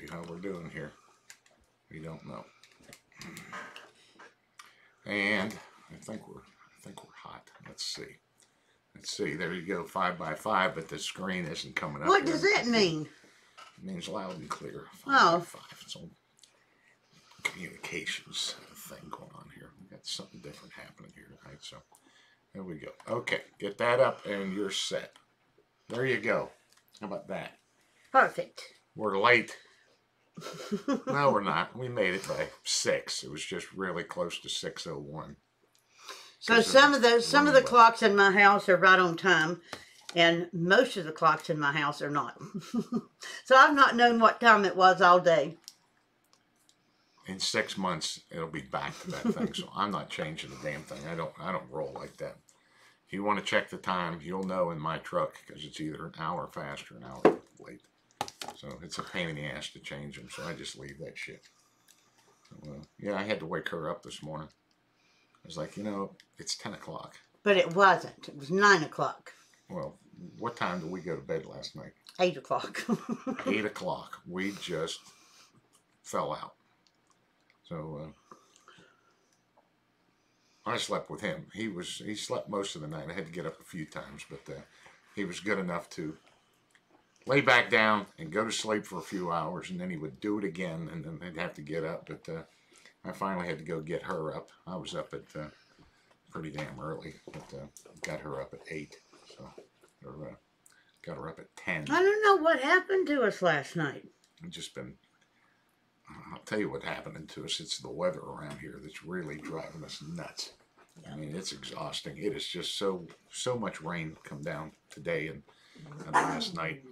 how we're doing here. We don't know. And I think we're hot. Let's see. Let's see. There you go, 5 by 5, but the screen isn't coming up. What does that mean? It means loud and clear. 5 Oh. by 5. It's all communications thing going on here. We got something different happening here tonight. So there we go. Okay, get that up and you're set. There you go. How about that? Perfect. We're late. No, we're not. We made it by 6. It was just really close to 6:01. So some of the clocks in my house are right on time, and most of the clocks in my house are not. So I've not known what time it was all day. In 6 months, it'll be back to that thing. So I'm not changing the damn thing. I don't roll like that. If you want to check the time, you'll know in my truck because it's either an hour fast or an hour late. So it's a pain in the ass to change them. So I just leave that shit. So, yeah, I had to wake her up this morning. I was like, you know, it's 10 o'clock. But it wasn't. It was 9 o'clock. Well, what time did we go to bed last night? 8 o'clock. 8 o'clock. We just fell out. So I slept with him. He slept most of the night. I had to get up a few times, but he was good enough to lay back down and go to sleep for a few hours, and then he would do it again, and then he'd have to get up. But I finally had to go get her up. I was up at pretty damn early, but got her up at 8. So got her up at 10. I don't know what happened to us last night. I've just been... I'll tell you what happened to us. It's the weather around here that's really driving us nuts. I mean, it's exhausting. It is just so much rain come down today and last night.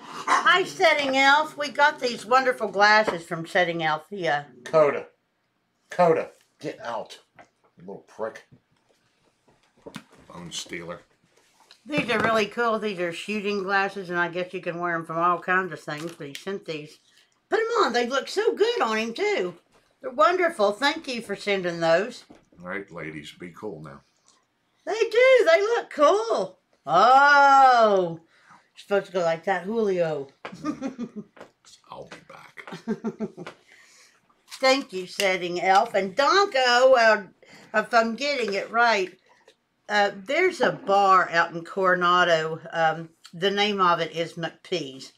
Hi, Setting Elf. We got these wonderful glasses from Setting Elf. Yeah. Coda, get out, you little prick. Phone stealer. These are really cool. These are shooting glasses, and I guess you can wear them from all kinds of things, but he sent these. Put them on. They look so good on him, too. They're wonderful. Thank you for sending those. All right, ladies, be cool now. They do. They look cool. Oh. You're supposed to go like that, Julio. I'll be back. Thank you, Setting Elf. And Donko, if I'm getting it right, there's a bar out in Coronado. The name of it is McPee's.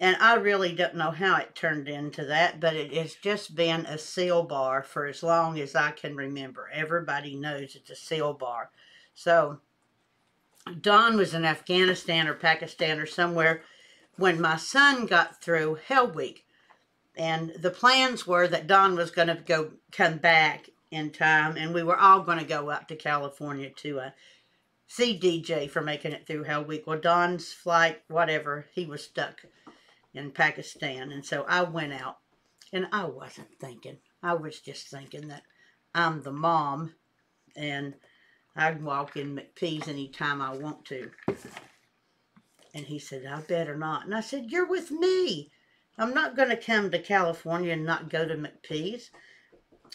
And I really don't know how it turned into that, but it has just been a seal bar for as long as I can remember. Everybody knows it's a seal bar. So, Don was in Afghanistan or Pakistan or somewhere when my son got through Hell Week. And the plans were that Don was going to come back in time, and we were all going to go up to California to see DJ for making it through Hell Week. Well, Don's flight, whatever, he was stuck in Pakistan, and so I went out, and I wasn't thinking. I was just thinking that I'm the mom, and I can walk in McPee's anytime I want to. And he said, I better not. And I said, you're with me. I'm not going to come to California and not go to McPee's.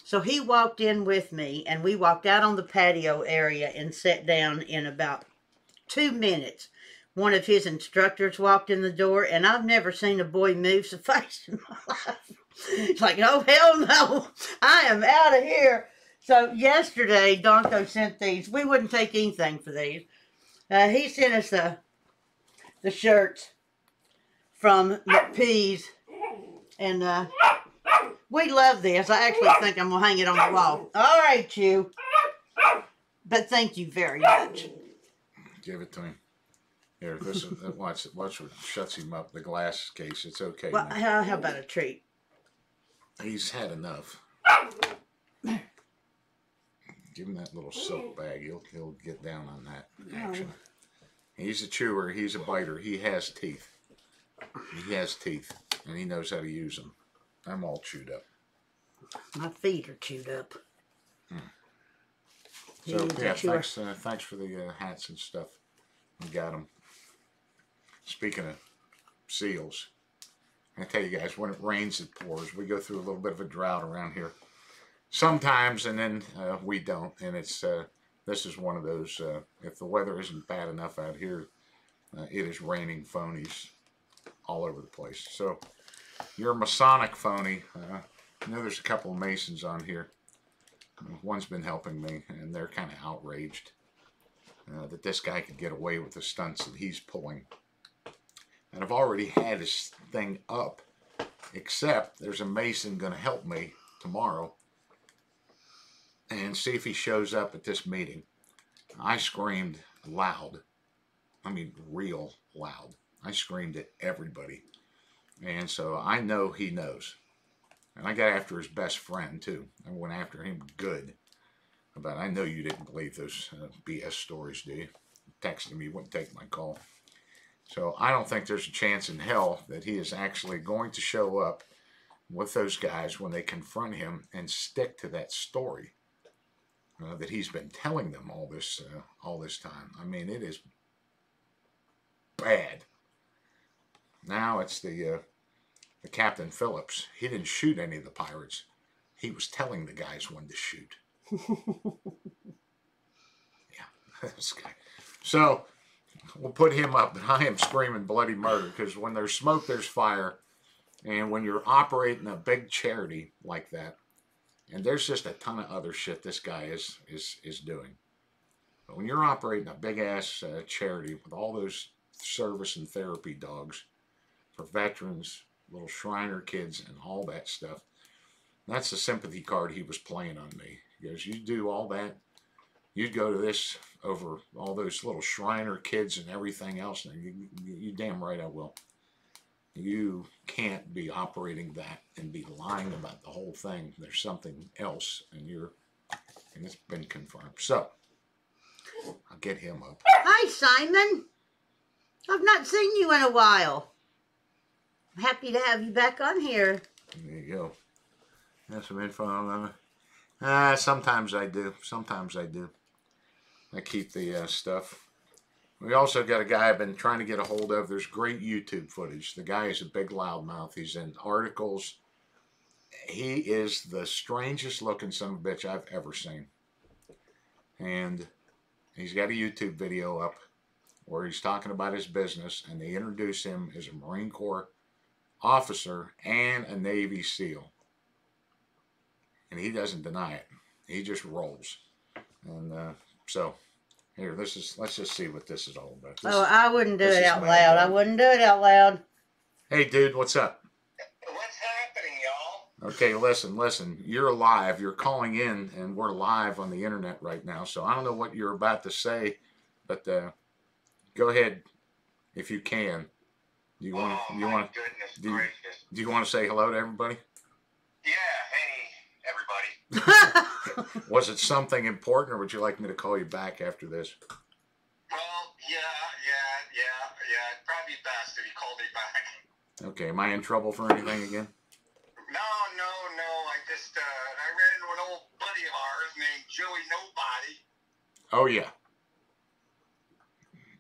So he walked in with me, and we walked out on the patio area and sat down. In about 2 minutes, one of his instructors walked in the door, and I've never seen a boy move so fast in my life. It's like, oh, hell no, I am out of here. So yesterday, Donko sent these. We wouldn't take anything for these. He sent us the shirts from McPee's, and we love this. I actually think I'm going to hang it on the wall. All right, you. But thank you very much. Give it to him. Here, this is, watch what shuts him up, the glass case. It's okay. Well, how about a treat? He's had enough. Give him that little silk bag. He'll get down on that action. He's a chewer. He's a biter. He has teeth. He has teeth, and he knows how to use them. I'm all chewed up. My feet are chewed up. So, yeah, thanks for the hats and stuff. We got them. Speaking of seals, I tell you guys, when it rains, it pours. We go through a little bit of a drought around here sometimes, and then we don't. And it's this is one of those, if the weather isn't bad enough out here, it is raining phonies all over the place. So you're a Masonic phony. I know there's a couple of Masons on here. One's been helping me, and they're kind of outraged that this guy could get away with the stunts that he's pulling. And I've already had his thing up, except there's a Mason going to help me tomorrow and see if he shows up at this meeting. I screamed loud. I mean, real loud. I screamed at everybody. And so I know he knows. And I got after his best friend, too. I went after him good. But I know you didn't believe those BS stories, do you? Texted me, wouldn't take my call. So I don't think there's a chance in hell that he is actually going to show up with those guys when they confront him and stick to that story that he's been telling them all this time. I mean, it is bad. Now it's the Captain Phillips. He didn't shoot any of the pirates. He was telling the guys when to shoot. Yeah, this guy. So we'll put him up, but I am screaming bloody murder because when there's smoke, there's fire. And when you're operating a big charity like that, and there's just a ton of other shit this guy is doing. But when you're operating a big-ass charity with all those service and therapy dogs for veterans, little Shriner kids, and all that stuff, that's the sympathy card he was playing on me. He goes, you do all that, you'd go to this over all those little Shriner kids and everything else. And you damn right I will. You can't be operating that and be lying about the whole thing. There's something else, and it's been confirmed. So I'll get him up. Hi, Simon. I've not seen you in a while. I'm happy to have you back on here. There you go. That's some info on that. Sometimes I do. Sometimes I do. I keep the stuff. We also got a guy I've been trying to get a hold of. There's great YouTube footage. The guy is a big loudmouth. He's in articles. He is the strangest looking son of a bitch I've ever seen. And he's got a YouTube video up where he's talking about his business, and they introduce him as a Marine Corps officer and a Navy SEAL. And he doesn't deny it. He just rolls. And so here, let's just see what this is all about. I wouldn't do it out loud. I wouldn't do it out loud. Hey, dude, what's up? What's happening, y'all? Okay, listen. You're live. You're calling in, and we're live on the internet right now. So I don't know what you're about to say, but go ahead if you can. Do you want to say hello to everybody? Yeah. Hey, everybody. Was it something important, or would you like me to call you back after this? Well, yeah. It'd probably be best if you called me back. Okay, am I in trouble for anything again? No. I ran into an old buddy of ours named Joey Nobody. Oh, yeah.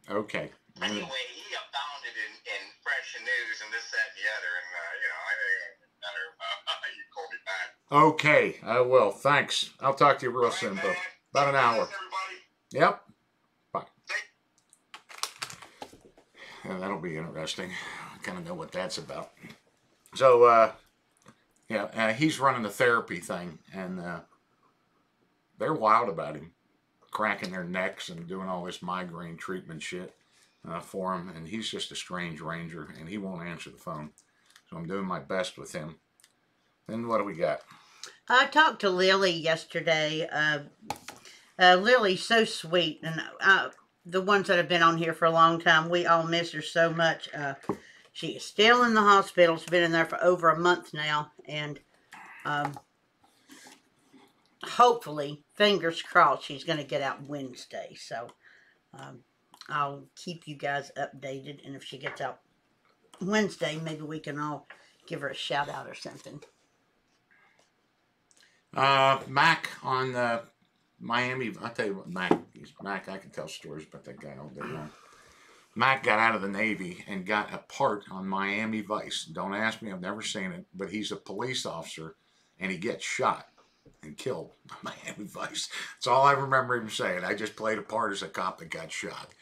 Okay. Anyway, he abounded in fresh news and this, that, and the other, and I think it's better you call me back. Okay, I will. Thanks. I'll talk to you real soon, bro. About an hour. Yep. Bye. Yeah, that'll be interesting. I kind of know what that's about. So, he's running the therapy thing, and they're wild about him, cracking their necks and doing all this migraine treatment shit for him, and he's just a strange ranger, and he won't answer the phone. So I'm doing my best with him. Then what do we got? I talked to Lily yesterday. Lily's so sweet, and the ones that have been on here for a long time, we all miss her so much. She is still in the hospital. She's been in there for over a month now, and hopefully, fingers crossed, she's going to get out Wednesday. So I'll keep you guys updated, and if she gets out Wednesday, maybe we can all give her a shout out or something. Mac on Miami. I'll tell you what, Mac, I can tell stories about that guy all day long. Mac got out of the Navy and got a part on Miami Vice. Don't ask me, I've never seen it, but he's a police officer, and he gets shot and killed on Miami Vice. That's all I remember him saying. I just played a part as a cop that got shot.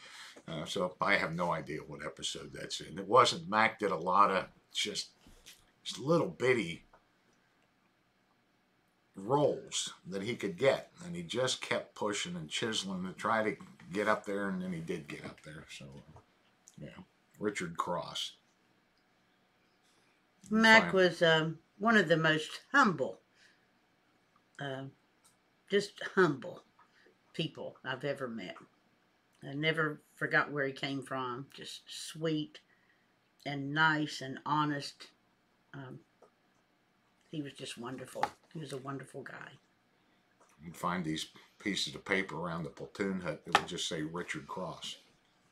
So I have no idea what episode that's in. It wasn't. Mac did a lot of just little bitty roles that he could get, and he just kept pushing and chiseling to try to get up there, and then he did get up there. So, yeah, Richard Cross. Mac was one of the most humble, just humble people I've ever met. I never forgot where he came from. Just sweet and nice and honest. He was just wonderful. He was a wonderful guy. You'd find these pieces of paper around the platoon hut that would just say Richard Cross,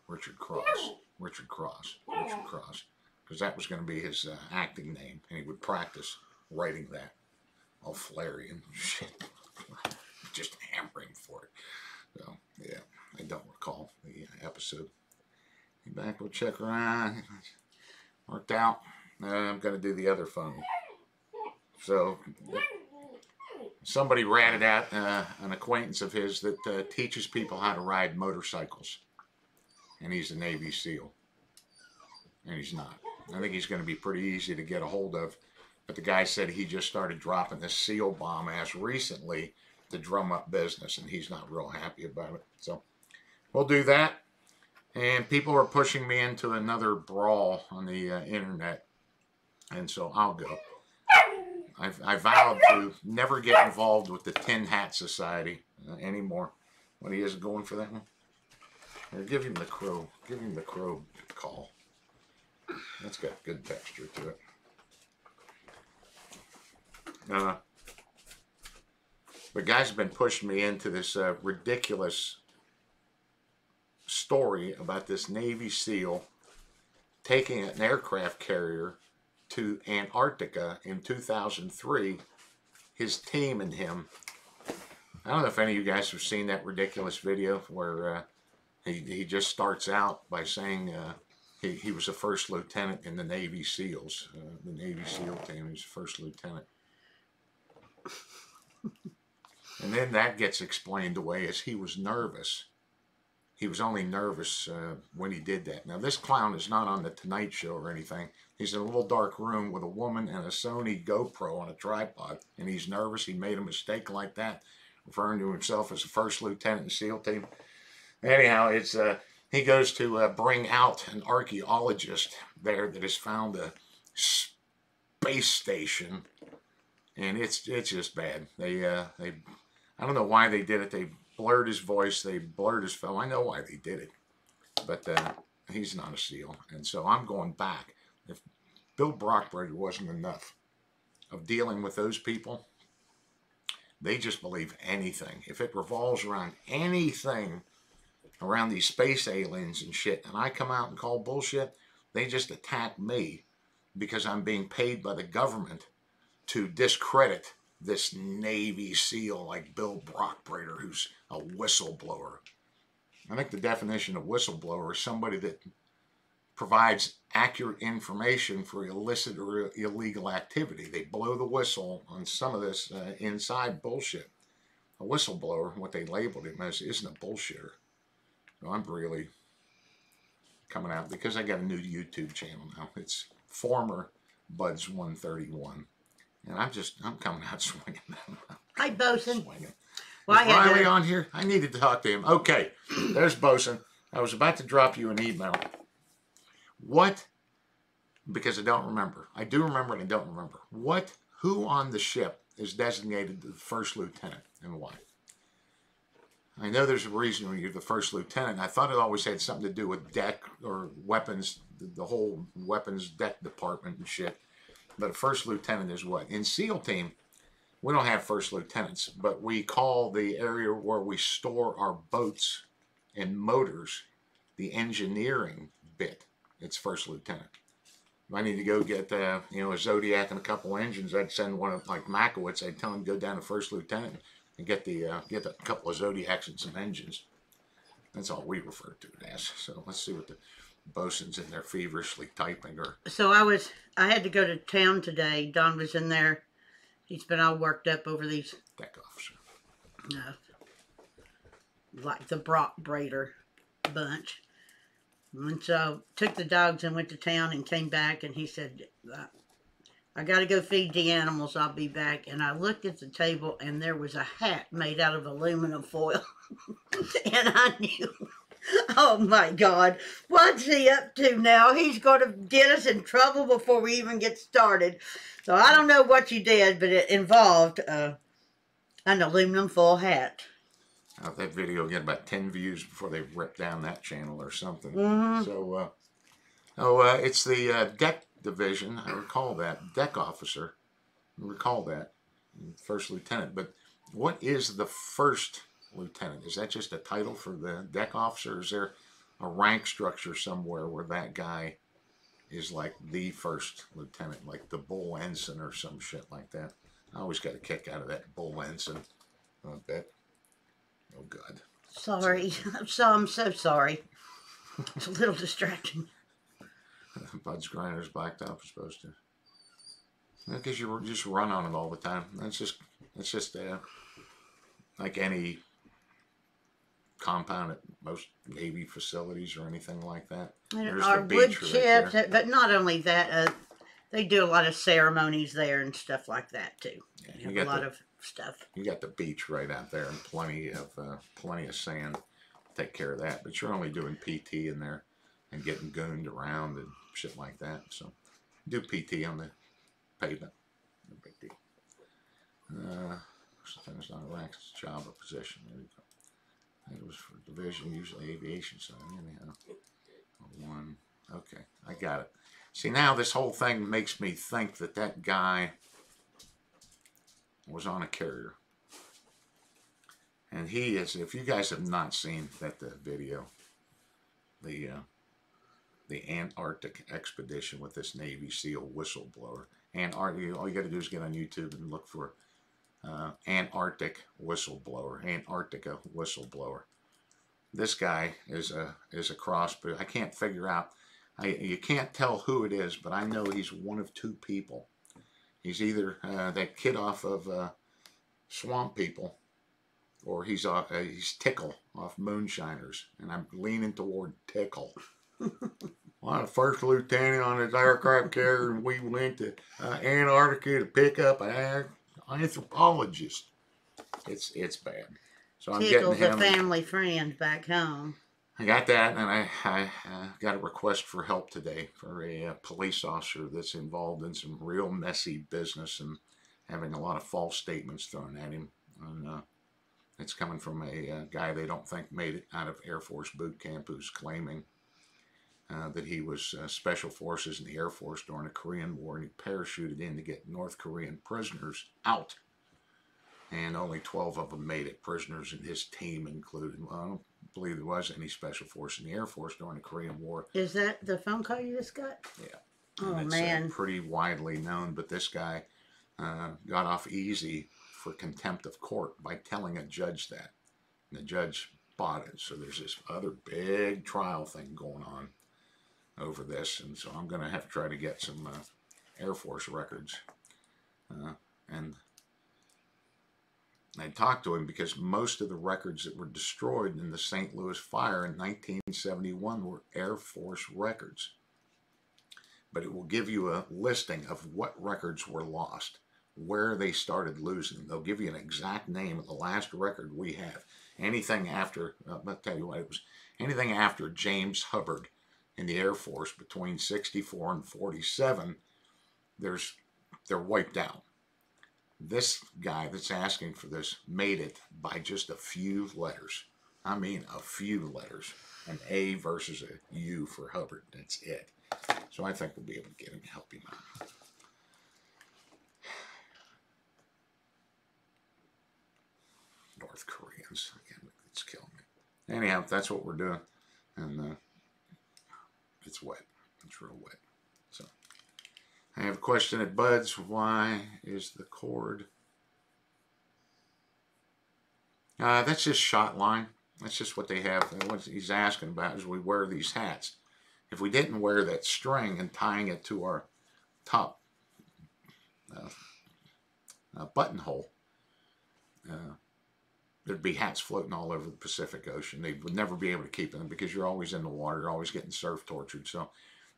Richard Cross, Richard Cross, Richard Cross, because that was going to be his acting name, and he would practice writing that, all flary and shit, just hammering for it. So, yeah, I don't recall the episode. Back, we'll check around. Worked out. I'm going to do the other phone. So, somebody ratted out an acquaintance of his that teaches people how to ride motorcycles. And he's a Navy SEAL. And he's not. I think he's going to be pretty easy to get a hold of. But the guy said he just started dropping this SEAL bomb ass recently to drum up business, and he's not real happy about it. So we'll do that. And people are pushing me into another brawl on the internet, and so I'll go. I vowed to never get involved with the Tin Hat Society anymore. When he isn't going for that one, here, give him the crow. Give him the crow call. That's got good texture to it. The guys have been pushing me into this ridiculous story about this Navy SEAL taking an aircraft carrier to Antarctica in 2003. His team and him. I don't know if any of you guys have seen that ridiculous video where he just starts out by saying he was a first lieutenant in the Navy SEALs. The Navy SEAL team, he was first lieutenant. And then that gets explained away as he was nervous. He was only nervous when he did that. Now, this clown is not on the Tonight Show or anything. He's in a little dark room with a woman and a Sony GoPro on a tripod, and he's nervous. He made a mistake like that, referring to himself as a first lieutenant in the SEAL team. Anyhow, it's he goes to bring out an archaeologist there that has found a space station, and it's just bad. They I don't know why they did it. They blurred his voice. They blurred his film. I know why they did it, but he's not a SEAL, and so I'm going back. If Bill Brockbrader wasn't enough of dealing with those people, they just believe anything. If it revolves around anything, around these space aliens and shit, and I come out and call bullshit, they just attack me because I'm being paid by the government to discredit this Navy SEAL like Bill Brockbrader, who's a whistleblower. I think the definition of whistleblower is somebody that provides accurate information for illicit or illegal activity. They blow the whistle on some of this inside bullshit. A whistleblower, what they labeled him as, isn't a bullshitter. So I'm really coming out because I got a new YouTube channel now. It's former Buds 131. And I'm coming out swinging. Hi, Bosun. Swinging. Well, Is Riley on here? I needed to talk to him. Okay, there's Bosun. I was about to drop you an email. What? Because I don't remember. I do remember and I don't remember. Who on the ship is designated the first lieutenant and why? I know there's a reason when you're the first lieutenant. I thought it always had something to do with deck or weapons, the whole weapons deck department and shit. But a first lieutenant is what? In SEAL team, we don't have first lieutenants, but we call the area where we store our boats and motors the engineering bit. It's first lieutenant. If I need to go get a Zodiac and a couple engines, I'd send one of like Makowitz. I'd tell him to go down to first lieutenant and get a couple of Zodiacs and some engines. That's all we refer to it as. So let's see what the Bosun's in there feverishly typing. So I had to go to town today. Don was in there. He's been all worked up over these. Deck officer. Like the Brockbrader bunch. And so took the dogs and went to town and came back, and he said, I got to go feed the animals. I'll be back. And I looked at the table, and there was a hat made out of aluminum foil. And I knew, oh my God, what's he up to now? He's going to get us in trouble before we even get started. So I don't know what you did, but it involved an aluminum foil hat. That video get about 10 views before they rip down that channel or something. Mm-hmm. So, it's the deck division. I recall that. Deck officer. I recall that. First lieutenant. But what is the first lieutenant? Is that just a title for the deck officer? Or is there a rank structure somewhere where that guy is like the first lieutenant, like the bull ensign or some shit like that? I always got a kick out of that bull ensign. I bet. Oh, God. Sorry. I'm so sorry. It's a little distracting. Bud's Grinder's blacktop is supposed to. Because you just run on it all the time. It's just like any compound at most Navy facilities or anything like that. And our wood chips, but not only that, they do a lot of ceremonies there and stuff like that too. Yeah, you got a lot of stuff. You got the beach right out there and plenty of sand to take care of that. But you're only doing PT in there and getting gooned around and shit like that. So do PT on the pavement. No big deal. Sometimes not a rank job or position. There you go. It was for division, usually aviation side. Anyhow, one. Okay, I got it. See, now this whole thing makes me think that that guy was on a carrier. And he is, if you guys have not seen the video, the Antarctic expedition with this Navy SEAL whistleblower. Antarctic, all you got to do is get on YouTube and look for Antarctic whistleblower, Antarctica whistleblower. This guy is a cross, but I can't figure out. You can't tell who it is, but I know he's one of two people. He's either that kid off of Swamp People, or he's Tickle off Moonshiners, and I'm leaning toward Tickle. Well, I'm a first lieutenant on this aircraft carrier, and we went to Antarctica to pick up an anthropologist. It's bad. So I'm Tickle's getting him. A family friend back home. I got that, and I got a request for help today for a police officer that's involved in some real messy business and having a lot of false statements thrown at him. And it's coming from a guy they don't think made it out of Air Force boot camp, who's claiming that he was Special Forces in the Air Force during the Korean War, and he parachuted in to get North Korean prisoners out. And only 12 of them made it, prisoners and his team included. Well, I don't believe there was any Special Force in the Air Force during the Korean War. Is that the phone call you just got? Yeah. Oh, and it's, man. Pretty widely known, but this guy got off easy for contempt of court by telling a judge that. And the judge bought it. So there's this other big trial thing going on over this. And so I'm going to have to try to get some Air Force records. And I talked to him because most of the records that were destroyed in the St. Louis fire in 1971 were Air Force records. But it will give you a listing of what records were lost, where they started losing. They'll give you an exact name of the last record we have. Anything after, I'll tell you what, it was anything after James Hubbard in the Air Force between 64 and 47, they're wiped out. This guy that's asking for this made it by just a few letters. I mean, a few letters. An A versus a U for Hubbard. That's it. So I think we'll be able to get him, help him out. North Koreans. Again, it's killing me. Anyhow, that's what we're doing. And it's wet. It's real wet. So I have a question at Bud's. Why is the cord? That's just shot line. That's just what they have. And what he's asking about is we wear these hats. If we didn't wear that string and tying it to our top buttonhole, there'd be hats floating all over the Pacific Ocean. They would never be able to keep them because you're always in the water, you're always getting surf tortured. So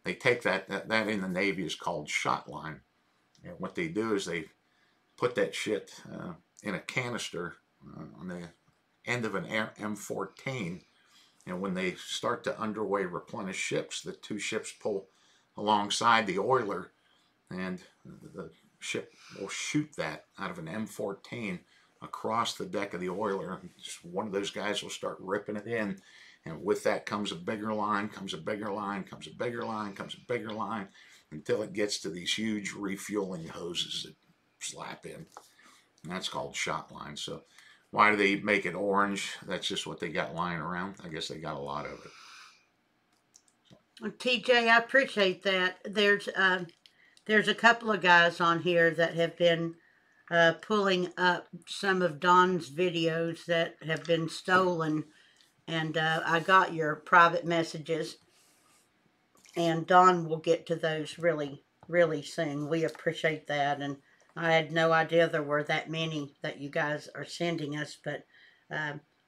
they take that in the Navy is called shot line. And what they do is they put that shit in a canister on the end of an M14. And when they start to underway replenish ships, the two ships pull alongside the oiler, and the ship will shoot that out of an M14 across the deck of the oiler. Just one of those guys will start ripping it in, and with that comes a bigger line, comes a bigger line, comes a bigger line, comes a bigger line, until it gets to these huge refueling hoses that slap in. And that's called shot line. So why do they make it orange? That's just what they got lying around. I guess they got a lot of it. Well, TJ, I appreciate that. There's a couple of guys on here that have been pulling up some of Don's videos that have been stolen, and I got your private messages, and Don will get to those really, really soon. We appreciate that, and I had no idea there were that many that you guys are sending us, but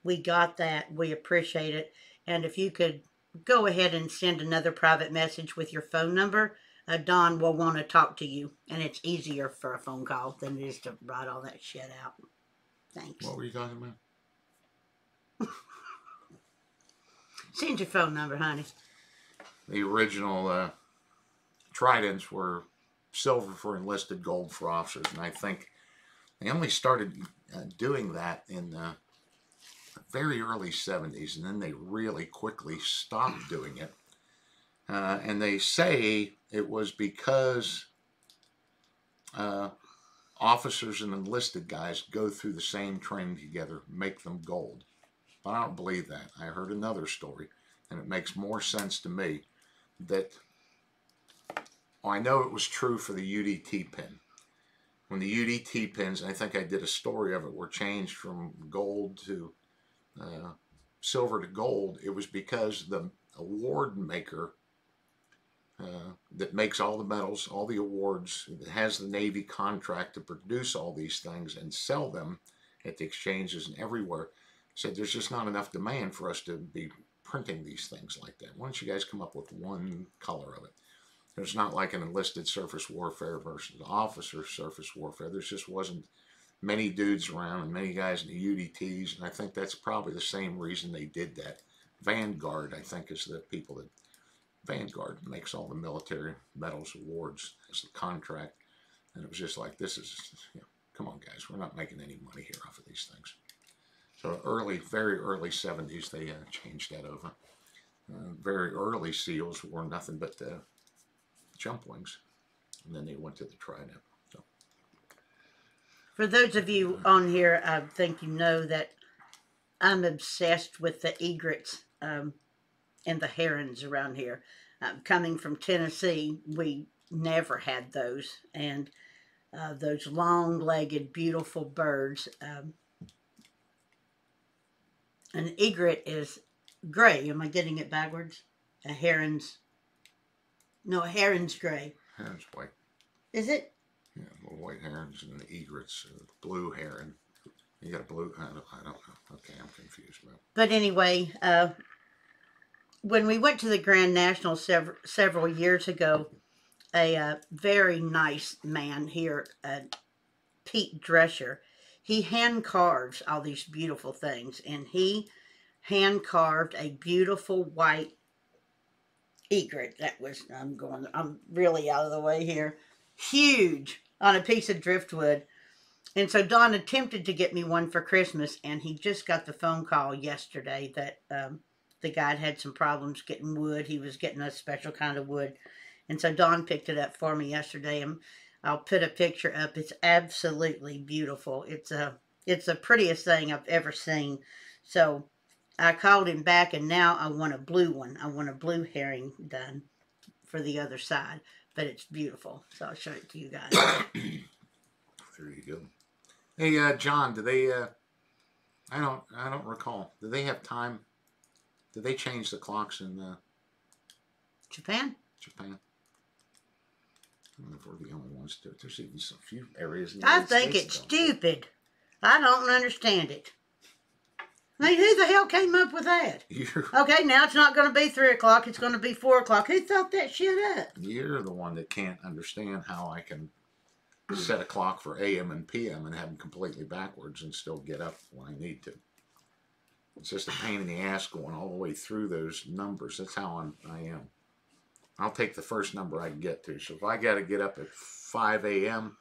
we got that. We appreciate it. And if you could go ahead and send another private message with your phone number, Don will want to talk to you. And it's easier for a phone call than it is to write all that shit out. Thanks. What were you talking about? Send your phone number, honey. The original tridents were silver for enlisted, gold for officers, and I think they only started doing that in the very early 70s, and then they really quickly stopped doing it. And they say it was because officers and enlisted guys go through the same training together, make them gold. But I don't believe that. I heard another story, and it makes more sense to me that I know it was true for the UDT pin. When the UDT pins, I think I did a story of it, were changed from gold to silver to gold, it was because the award maker that makes all the medals, all the awards, that has the Navy contract to produce all these things and sell them at the exchanges and everywhere, said there's just not enough demand for us to be printing these things like that. Why don't you guys come up with one color of it? There's not like an enlisted surface warfare versus officer surface warfare. There just wasn't many dudes around and many guys in the UDTs, and I think that's probably the same reason they did that. Vanguard, I think, is the people that Vanguard makes all the military medals awards as the contract, and it was just like, this is, come on guys, we're not making any money here off of these things. So very early 70s, they changed that over. Very early SEALs were nothing but jump wings, and then they went to the trident. So. For those of you on here, I think you know that I'm obsessed with the egrets and the herons around here. Coming from Tennessee, we never had those, and those long-legged, beautiful birds. An egret is gray. Am I getting it backwards? A heron's gray. Heron's white. Is it? Yeah, little white herons and the egrets, blue heron. You got a blue, I don't know. Okay, I'm confused. But anyway, when we went to the Grand National several years ago, a very nice man here, Pete Drescher, he hand carves all these beautiful things, and he hand carved a beautiful white egret that was, I'm really out of the way here, huge, on a piece of driftwood. And so Don attempted to get me one for Christmas, and he just got the phone call yesterday that the guy had some problems getting wood. He was getting a special kind of wood. And so Don picked it up for me yesterday, and I'll put a picture up. It's absolutely beautiful. It's the prettiest thing I've ever seen. So I called him back, and now I want a blue one. I want a blue herring done for the other side, but it's beautiful. So I'll show it to you guys. There you go. Hey, John, do they, I don't recall. Do they have time? Did they change the clocks in Japan? Japan? I don't know if we're the only ones to do it. There's even some few areas in the I United think States it's stupid. I don't understand it. I mean, who the hell came up with that? Okay, now it's not going to be 3 o'clock. It's going to be 4 o'clock. Who thought that shit up? You're the one that can't understand how I can set a clock for AM and PM and have them completely backwards and still get up when I need to. It's just a pain in the ass going all the way through those numbers. That's how I am. I'll take the first number I can get to. So if I got to get up at 5 a.m.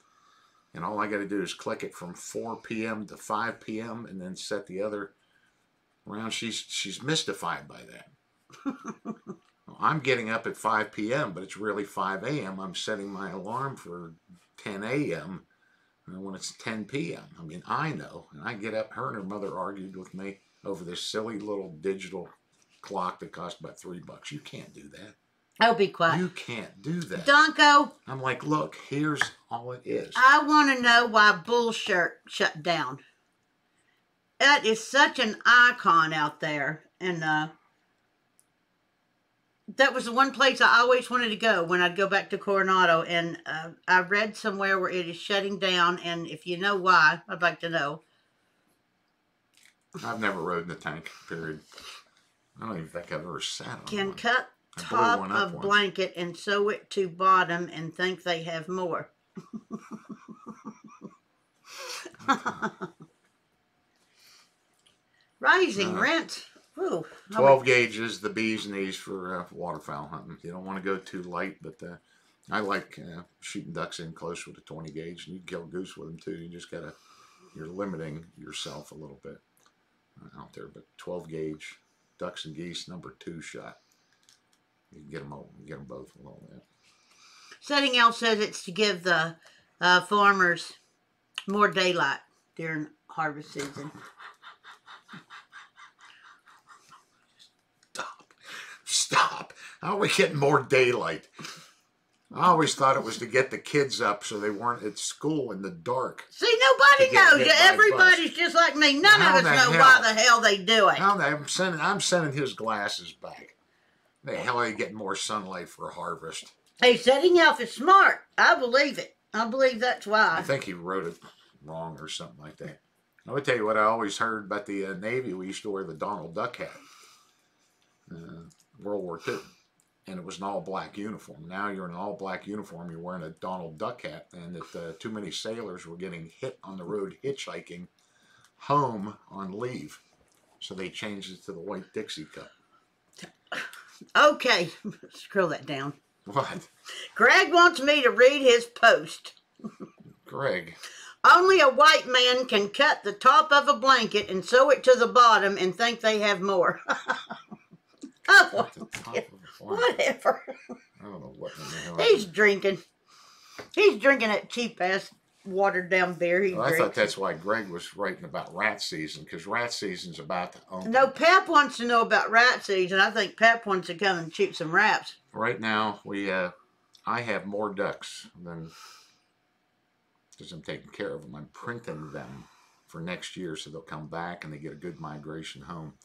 and all I got to do is click it from 4 p.m. to 5 p.m. and then set the other around, she's mystified by that. I'm getting up at 5 p.m., but it's really 5 a.m. I'm setting my alarm for 10 a.m. when it's 10 p.m. I mean, I know. And I get up. Her and her mother argued with me over this silly little digital clock that cost about $3. You can't do that. Oh, be quiet. You can't do that. Donko. I'm like, look, here's all it is. I want to know why Bullshirt shut down. That is such an icon out there. And that was the one place I always wanted to go when I'd go back to Coronado. And I read somewhere where it is shutting down. And if you know why, I'd like to know. I've never rode in the tank, period. I don't even think I've ever sat on Can one. cut top of blanket and sew it to bottom and think they have more. Rising rent. Ooh, 12 gauge is the bee's knees for waterfowl hunting. You don't want to go too light, but I like shooting ducks in close with a 20 gauge, and you can kill goose with them too. You just gotta, you're limiting yourself a little bit out there. But 12 gauge ducks and geese, number 2 shot. You can get them both with all that. Setting out says it's to give the farmers more daylight during harvest season. Stop. How are we getting more daylight? I always thought it was to get the kids up so they weren't at school in the dark. See, nobody knows. Everybody's just like me. None of us know why the hell they do it. I'm sending his glasses back. The hell are they getting more sunlight for harvest? Hey, setting out is smart. I believe it. I believe that's why. I think he wrote it wrong or something like that. I would tell you what I always heard about the Navy. We used to wear the Donald Duck hat. World War II. And it was an all-black uniform. Now you're in an all-black uniform, you're wearing a Donald Duck hat, and that too many sailors were getting hit on the road hitchhiking home on leave. So they changed it to the white Dixie cup. Okay, scroll that down. What? Greg wants me to read his post. Greg. Only a white man can cut the top of a blanket and sew it to the bottom and think they have more. Oh, whatever. I don't know what in the hell. He's drinking. He's drinking that cheap-ass watered-down beer. I thought that's why Greg was writing about rat season, because rat season's about to open. No, Pep wants to know about rat season. I think Pep wants to come and shoot some rats. Right now, I have more ducks than, because I'm taking care of them. I'm printing them for next year so they'll come back and they get a good migration home.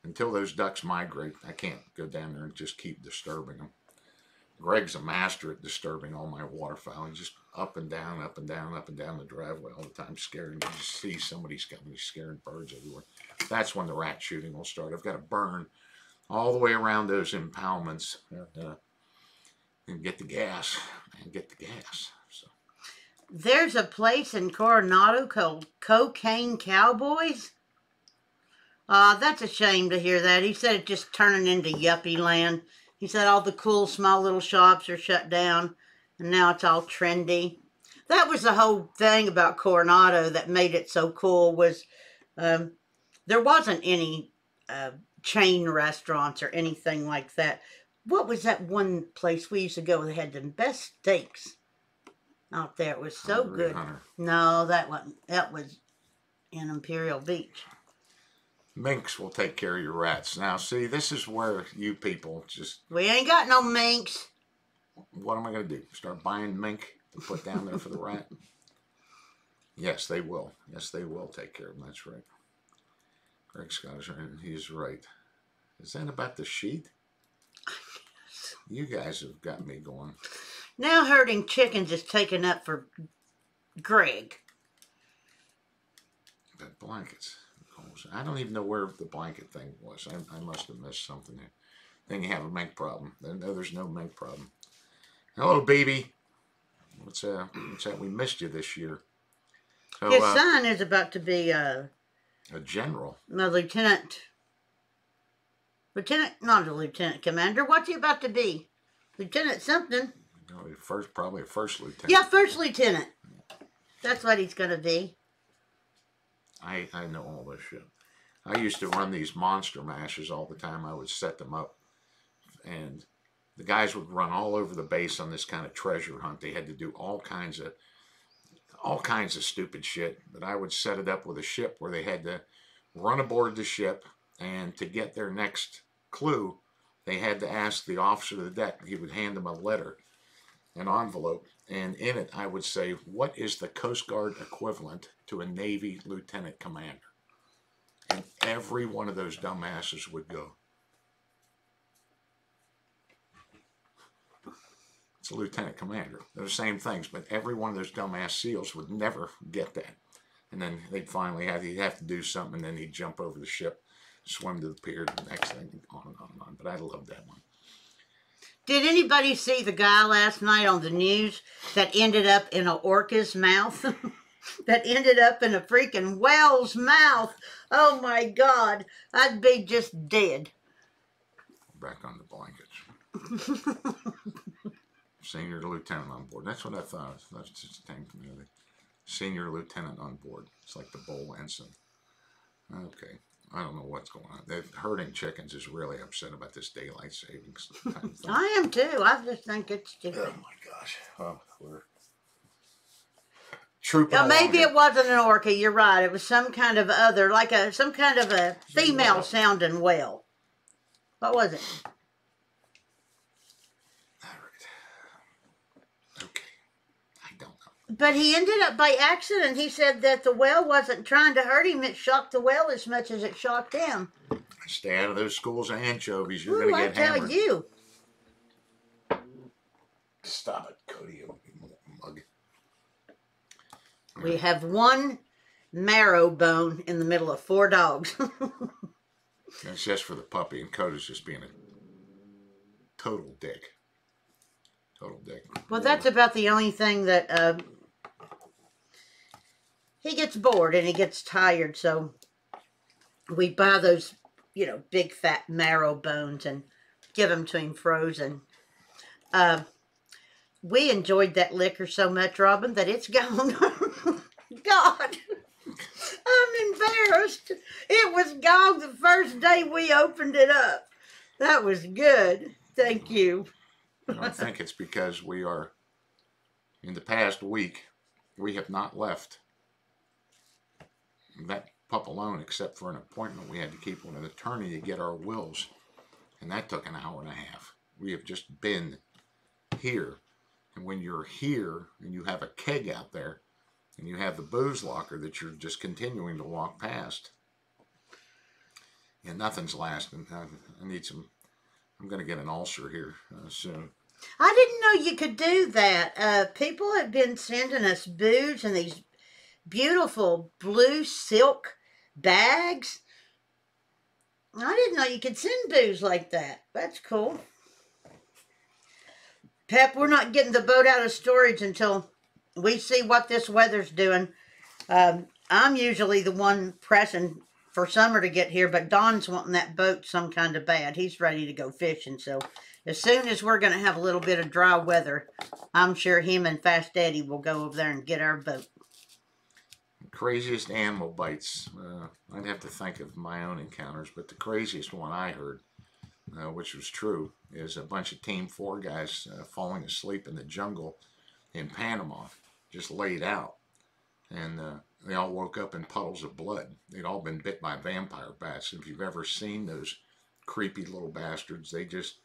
Until those ducks migrate, I can't go down there and just keep disturbing them. Greg's a master at disturbing all my waterfowl. He's just up and down, up and down, up and down the driveway all the time, scaring. You just see somebody's coming, he's scaring birds everywhere. That's when the rat shooting will start. I've got to burn all the way around those impoundments and get the gas, and get the gas. So. There's a place in Coronado called Cocaine Cowboys. That's a shame to hear that. He said it's just turning into yuppie land. He said all the cool small little shops are shut down and now it's all trendy. That was the whole thing about Coronado that made it so cool was there wasn't any chain restaurants or anything like that. What was that one place we used to go that had the best steaks out there? It was so good. Hunter. No, that wasn't. That was in Imperial Beach. Minks will take care of your rats. Now, see, this is where you people just... We ain't got no minks. What am I going to do? Start buying mink to put down there for the rat? Yes, they will. Yes, they will take care of them. That's right. Greg Scott is right. He's right. Is that about the sheet? You guys have got me going. Now herding chickens is taken up for Greg. But blankets. I don't even know where the blanket thing was. I must have missed something there. Then you have a mink problem. No, there's no mink problem. Hello, baby. What's that? We missed you this year. So, His son is about to be a general. A lieutenant. Not a lieutenant commander. What's he about to be? Lieutenant something. Probably a first lieutenant. Yeah, first lieutenant. That's what he's going to be. I know all this shit. I used to run these monster mashes all the time. I would set them up, and the guys would run all over the base on this kind of treasure hunt. They had to do all kinds of stupid shit. But I would set it up with a ship where they had to run aboard the ship, and to get their next clue, they had to ask the officer of the deck. He would hand them a letter, an envelope, and in it I would say, what is the Coast Guard equivalent to a Navy lieutenant commander? And every one of those dumbasses would go, it's a lieutenant commander. They're the same things, but every one of those dumbass SEALs would never get that. And then they'd finally he'd have to do something, and then he'd jump over the ship, swim to the pier, the next thing, on and on and on. But I loved that one. Did anybody see the guy last night on the news that ended up in an orca's mouth? That ended up in a freaking whale's mouth? Oh my God. I'd be just dead. Back on the blankets. Senior lieutenant on board. That's what I thought. That's just came from the senior lieutenant on board. It's like the bowl ensign. Okay. I don't know what's going on. The herding chickens is really upset about this daylight savings time thing. I am too. I just think it's stupid. Oh my gosh. Oh, we're trooping along maybe here. it wasn't an orca. You're right. It was some kind of other, like some kind of a female sounding whale. What was it? All right. Okay. I don't know. But he ended up by accident. He said that the whale wasn't trying to hurt him. It shocked the whale as much as it shocked him. Stay out of those schools of anchovies. You're going to get hammered. I tell you. Stop it, Cody, you mug. We have one marrow bone in the middle of 4 dogs. That's just for the puppy, and Cody's just being a total dick. Total dick. Well, that's about the only thing that he gets bored and he gets tired, so we buy those, big fat marrow bones and give them to him frozen. We enjoyed that liquor so much, Robin, that it's gone. God, I'm embarrassed. It was gone the first day we opened it up. That was good. Thank you. I think it's because we are, in the past week, we have not left that pup alone except for an appointment we had to keep with an attorney to get our wills. And that took an hour and a half. We have just been here. And when you're here and you have a keg out there and you have the booze locker that you're just continuing to walk past, and nothing's lasting. I need some, I'm going to get an ulcer here soon. I didn't know you could do that. People have been sending us booze in these beautiful blue silk bags. I didn't know you could send booze like that. That's cool. Pep, we're not getting the boat out of storage until we see what this weather's doing. I'm usually the one pressing for summer to get here, but Don's wanting that boat some kind of bad. He's ready to go fishing, so as soon as we're going to have a little bit of dry weather, I'm sure him and Fast Daddy will go over there and get our boat. Craziest animal bites. I'd have to think of my own encounters, but the craziest one I heard, which was true, is a bunch of Team 4 guys falling asleep in the jungle in Panama, just laid out. And they all woke up in puddles of blood. They'd all been bit by vampire bats. If you've ever seen those creepy little bastards, they just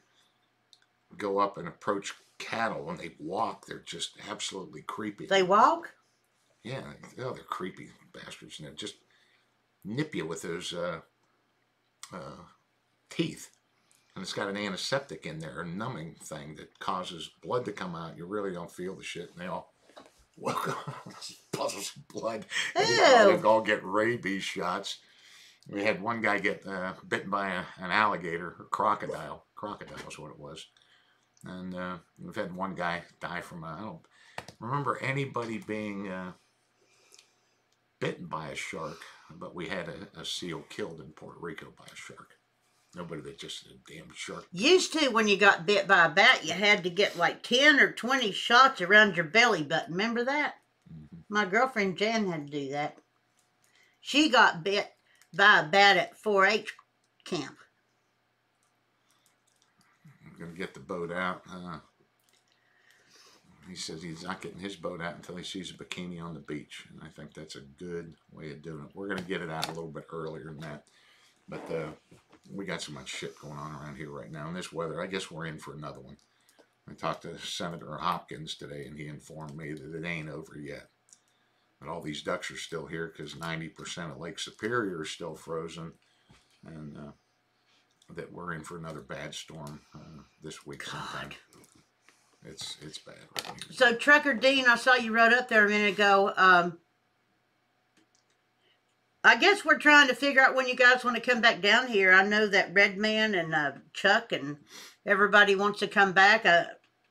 go up and approach cattle and they walk. They're just absolutely creepy. They walk? Yeah, they're creepy bastards. And they just nip you with those teeth. And it's got an antiseptic in there, a numbing thing that causes blood to come out. You really don't feel the shit. And they all woke up, puddles of blood. And they all get rabies shots. We had one guy get bitten by an alligator or crocodile. Crocodile is what it was. And we've had one guy die from I don't remember anybody being bitten by a shark, but we had a seal killed in Puerto Rico by a shark. Nobody that just a damn shark. Used to, when you got bit by a bat, you had to get like 10 or 20 shots around your belly button. Remember that? Mm-hmm. My girlfriend Jan had to do that. She got bit by a bat at 4-H camp. I'm going to get the boat out. He says he's not getting his boat out until he sees a bikini on the beach. And I think that's a good way of doing it. We're going to get it out a little bit earlier than that. But we got so much shit going on around here right now. And this weather, I guess we're in for another one. I talked to Senator Hopkins today, and he informed me that it ain't over yet. But all these ducks are still here because 90% of Lake Superior is still frozen. And that we're in for another bad storm this week sometime. It's bad right here. So, Trucker Dean, I saw you wrote up there a minute ago. I guess we're trying to figure out when you guys want to come back down here. I know that Redman and Chuck and everybody wants to come back.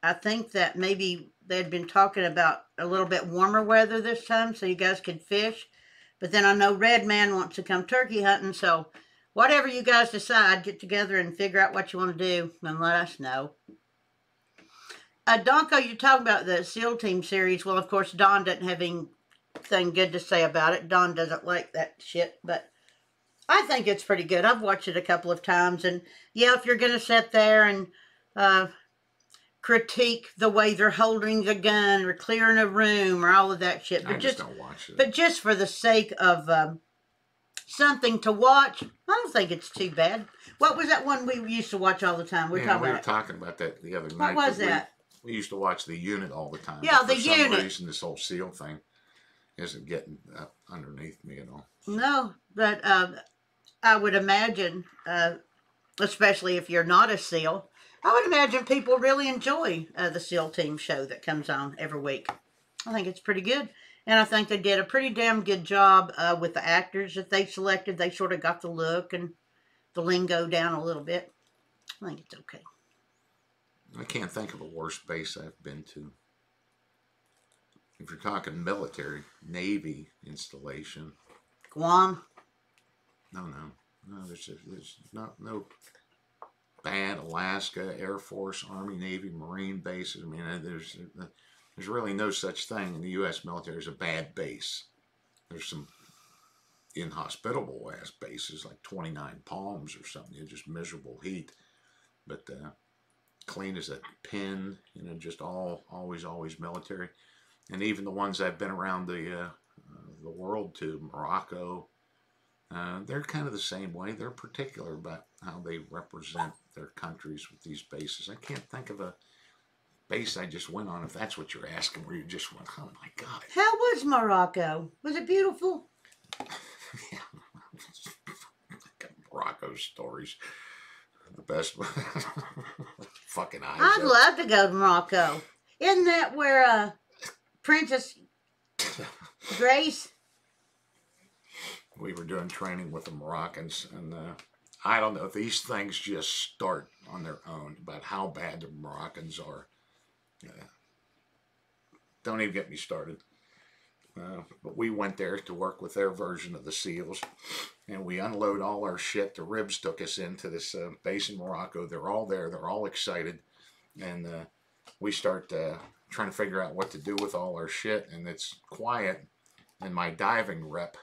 I think that maybe they'd been talking about a little bit warmer weather this time so you guys could fish. But then I know Redman wants to come turkey hunting. So whatever you guys decide, get together and figure out what you want to do and let us know. Donko, you're talking about the SEAL Team series. Well, of course, Don doesn't have anything good to say about it. Don doesn't like that shit, but I think it's pretty good. I've watched it a couple of times, and yeah, if you're going to sit there and critique the way they're holding the gun or clearing a room or all of that shit, but I just don't watch it. But just for the sake of something to watch, I don't think it's too bad. What was that one we used to watch all the time? We were talking about that the other night. What was that? We used to watch The Unit all the time. Yeah, The For Unit. some reason, this whole SEAL thing isn't getting up underneath me at all. No, but I would imagine, especially if you're not a SEAL, I would imagine people really enjoy the SEAL Team show that comes on every week. I think it's pretty good. And I think they did a pretty damn good job with the actors that they selected. They sort of got the look and the lingo down a little bit. I think it's okay. I can't think of a worse base I've been to. If you're talking military, Navy installation. Guam. No, there's no bad Alaska, Air Force, Army, Navy, Marine bases. I mean, there's really no such thing in the U.S. military as a bad base. There's some inhospitable ass bases like 29 Palms or something. You're just miserable heat, but clean as a pin. You know, just always military. And even the ones I've been around the world to, Morocco, they're kind of the same way. They're particular about how they represent their countries with these bases. I can't think of a base I just went on, if that's what you're asking, where you just went, oh my God. How was Morocco? Was it beautiful? Yeah. Morocco stories. The best. Fucking eyes. I'd love to go to Morocco. Isn't that where Princess Grace? We were doing training with the Moroccans, and I don't know if these things just start on their own about how bad the Moroccans are. Don't even get me started. But we went there to work with their version of the SEALs, and we unload all our shit. The Ribs took us into this base in Morocco. They're all there. They're all excited, and we start trying to figure out what to do with all our shit, and it's quiet. And my diving rep,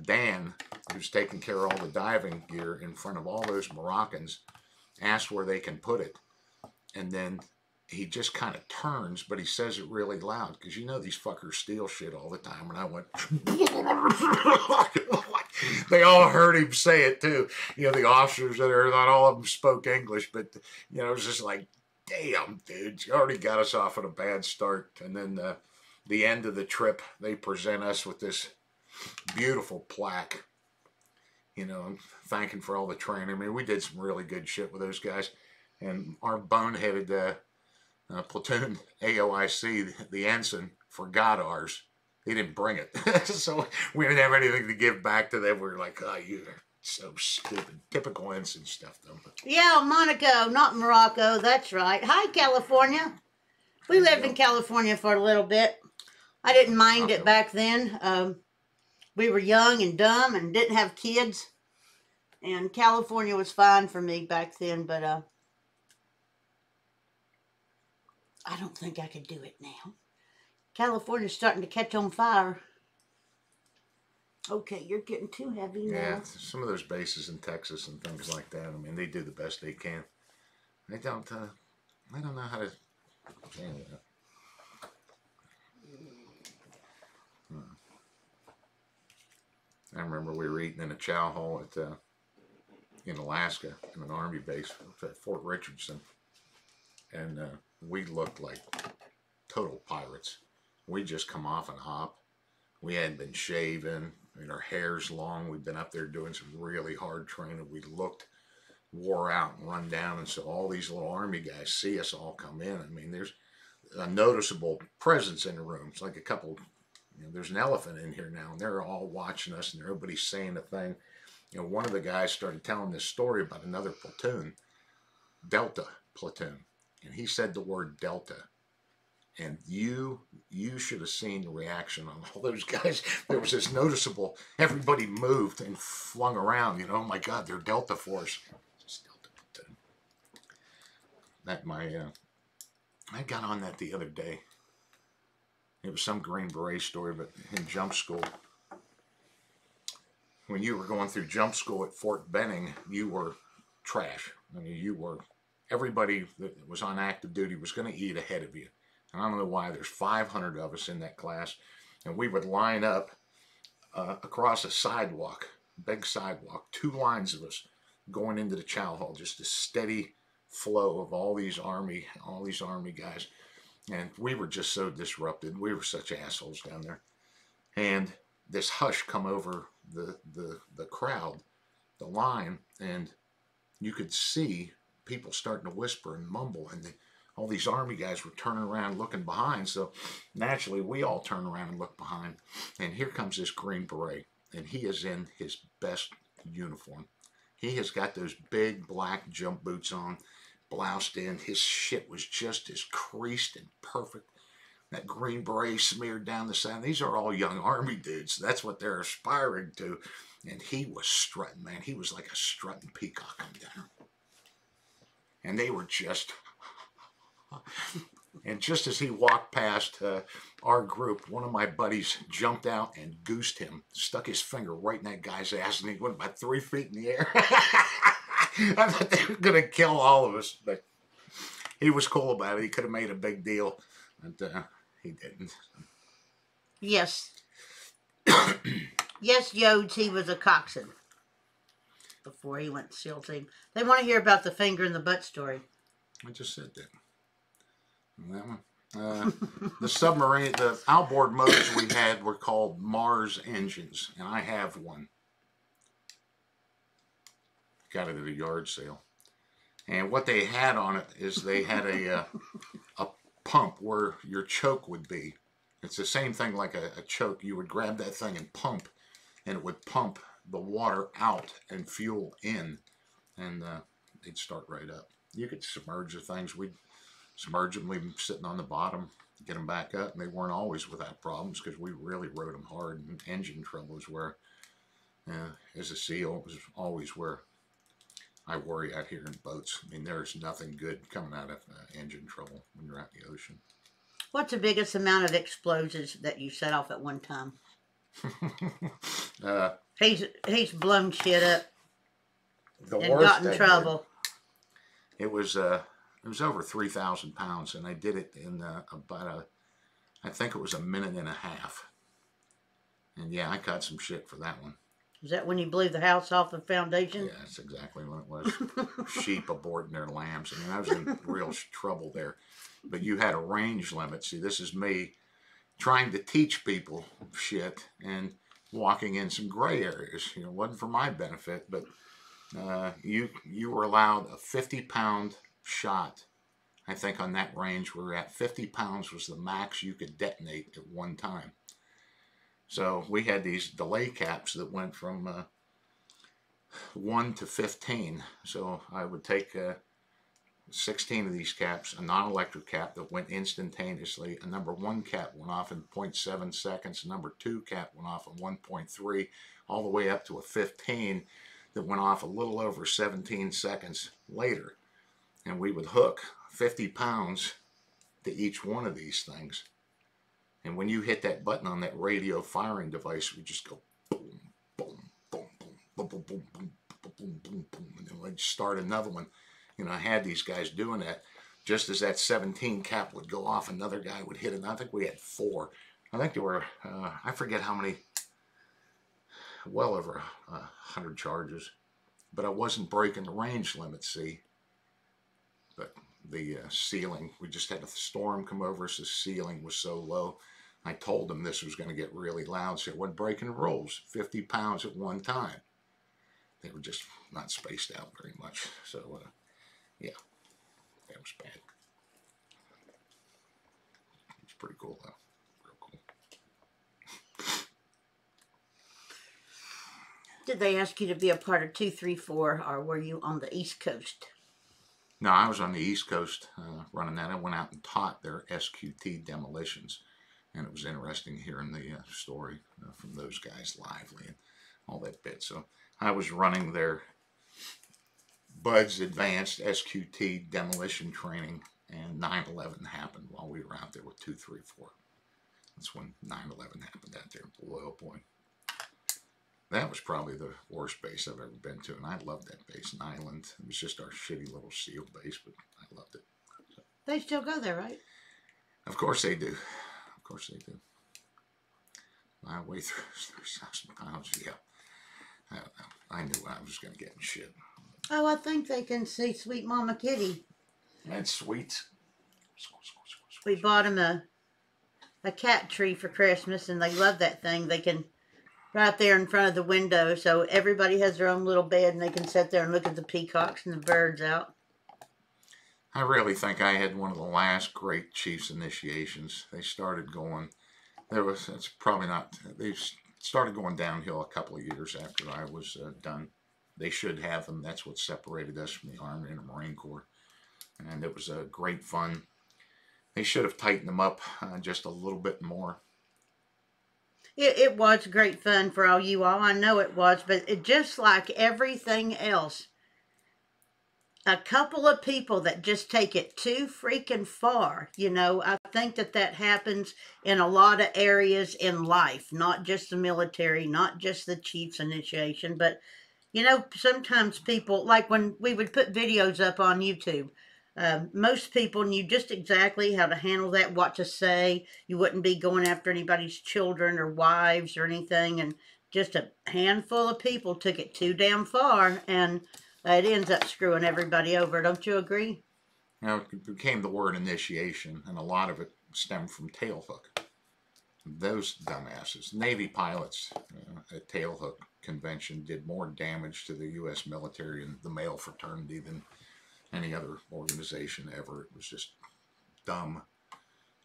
Dan, who's taking care of all the diving gear in front of all those Moroccans, asks where they can put it, and then he just kind of turns, but he says it really loud, because you know these fuckers steal shit all the time. And I went, they all heard him say it too. You know, the officers that are, not all of them spoke English, but you know, it was just like, damn, dude, you already got us off on a bad start. And then the end of the trip, they present us with this beautiful plaque, you know, thanking for all the training. I mean, we did some really good shit with those guys, and our boneheaded platoon AOIC, the ensign, forgot ours. He didn't bring it. So we didn't have anything to give back to them. We were like, oh, you're so stupid. Typical ensign stuff, though. But Yeah, Monaco, not Morocco. That's right. Hi, California. We lived in California for a little bit. I didn't mind it back then. We were young and dumb and didn't have kids. And California was fine for me back then, but I don't think I could do it now. California's starting to catch on fire. Okay, you're getting too heavy now. yeah, some of those bases in Texas and things like that, I mean, they do the best they can. I don't know how to handle that. I remember we were eating in a chow hall in Alaska, in an Army base at Fort Richardson, and we looked like total pirates. We just come off an hop. We hadn't been shaven. I mean, our hair's long. We've been up there doing some really hard training. We looked wore out and run down, and so all these little Army guys see us all come in. I mean, there's a noticeable presence in the room. It's like a couple, there's an elephant in here now, and they're all watching us, and nobody's saying a thing. One of the guys started telling this story about another platoon, Delta platoon, and he said the word Delta. And you should have seen the reaction on all those guys. There was this noticeable, everybody moved and flung around, oh my God, they're Delta Force. It's Delta platoon. I got on that the other day. It was some Green Beret story, but in jump school, when you were going through jump school at Fort Benning, you were trash. I mean, everybody that was on active duty was going to eat ahead of you. And I don't know why. There's 500 of us in that class, and we would line up across a sidewalk, big sidewalk, 2 lines of us going into the chow hall, just a steady flow of all these army guys. And we were just so disrupted. We were such assholes down there. And this hush come over the crowd, the line, and you could see people starting to whisper and mumble, and all these Army guys were turning around looking behind. So naturally, we all turn around and look behind. And here comes this Green Beret. And he is in his best uniform. He has got those big black jump boots on, bloused in. His shit was just as creased and perfect. That Green Beret smeared down the side. These are all young Army dudes. That's what they're aspiring to. And he was strutting, man. He was like a strutting peacock on down. And they were just... And just as he walked past our group, one of my buddies jumped out and goosed him, stuck his finger right in that guy's ass, and he went about 3 feet in the air. I thought they were going to kill all of us, but he was cool about it. He could have made a big deal, but he didn't. Yes. Yes, Yodes, he was a coxswain before he went to SEAL team. They want to hear about the finger in the butt story. I just said that. That one. The submarine, the outboard motors we had were called Mars engines, and I have one. Got it at a yard sale. And what they had on it is they had a pump where your choke would be. It's the same thing like a choke. You would grab that thing and pump, and it would pump the water out and fuel in, and they'd start right up. You could submerge the things. We'd submerge them, leave them sitting on the bottom, get them back up, and they weren't always without problems because we really rode them hard. And engine trouble is where, as a SEAL, it was always where I worry out here in boats. I mean, there's nothing good coming out of engine trouble when you're out in the ocean. What's the biggest amount of explosives that you set off at one time? He's blown shit up and got in trouble. It was over 3,000 pounds, and I did it in I think it was a minute and a half. And yeah, I caught some shit for that one. Is that when you blew the house off the foundation? Yeah, that's exactly when it was. Sheep aborting their lambs. I mean, I was in real trouble there. But you had a range limit. See, this is me trying to teach people shit and walking in some gray areas. It wasn't for my benefit, but you were allowed a 50-pound shot. I think on that range we were at 50 pounds was the max you could detonate at one time. So we had these delay caps that went from 1 to 15. So I would take 16 of these caps, a non-electric cap that went instantaneously. A number 1 cap went off in 0.7 seconds. A number 2 cap went off in 1.3, all the way up to a 15 that went off a little over 17 seconds later. And we would hook 50 pounds to each one of these things. And when you hit that button on that radio firing device, we just go boom, boom, boom, boom, boom, boom, boom, boom, boom, boom, boom, and then we'd start another one. You know, I had these guys doing that. Just as that 17 cap would go off, another guy would hit it. And I think we had 4. I think there were, I forget how many, well over 100 charges. But I wasn't breaking the range limit, see. But the ceiling, we just had a storm come over us. The ceiling was so low. I told them this was going to get really loud, so I wasn't breaking the rules. 50 pounds at one time. They were just not spaced out very much. So, yeah, that was bad. It's pretty cool, though. Real cool. Did they ask you to be a part of 234, or were you on the East Coast? No, I was on the East Coast running that. I went out and taught their SQT demolitions. And it was interesting hearing the story from those guys lively and all that bit. So I was running their BUDS Advanced SQT demolition training, and 9/11 happened while we were out there with 234. That's when 9/11 happened out there in Blue Oil Point. That was probably the worst base I've ever been to, and I loved that base in Island. It was just our shitty little SEAL base, but I loved it. So, They still go there, right? of course they do. Of course they do. I weigh 3,000 pounds, yeah. I don't know. I knew I was going to get in shit. Oh, I think they can see Sweet Mama Kitty. That's sweet. We bought them a cat tree for Christmas, and they love that thing. They can, right there in front of the window, so everybody has their own little bed, and they can sit there and look at the peacocks and the birds out. I really think I had one of the last great Chiefs initiations. They started going, it's probably not, they started going downhill a couple of years after I was done. They should have them. That's what separated us from the Army and the Marine Corps. And it was great fun. They should have tightened them up just a little bit more. It was great fun for all you all. I know it was, but it, just like everything else, a couple of people that just take it too freaking far. You know, I think that happens in a lot of areas in life, not just the military, not just the Chiefs initiation, but, you know, sometimes people, like when we would put videos up on YouTube, most people knew just exactly how to handle that, what to say. You wouldn't be going after anybody's children or wives or anything, and just a handful of people took it too damn far, and it ends up screwing everybody over. Don't you agree? Now, it became the word initiation, and a lot of it stemmed from tailhook. Those dumbasses. Navy pilots at tailhook convention did more damage to the U.S. military and the male fraternity than any other organization ever. It was just dumb.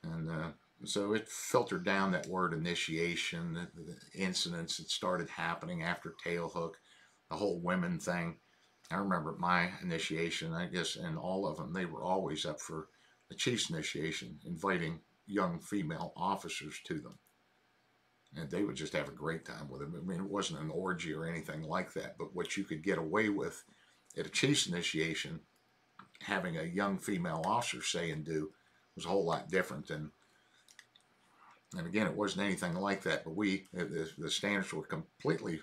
And so it filtered down, that word initiation, the incidents that started happening after tailhook, the whole women thing. I remember my initiation, I guess, and all of them, they were always up for the Chief's initiation, inviting young female officers to them. And they would just have a great time with them. I mean, it wasn't an orgy or anything like that, but what you could get away with at a Chief's initiation, having a young female officer say and do, was a whole lot different than, and again, it wasn't anything like that, but the standards were completely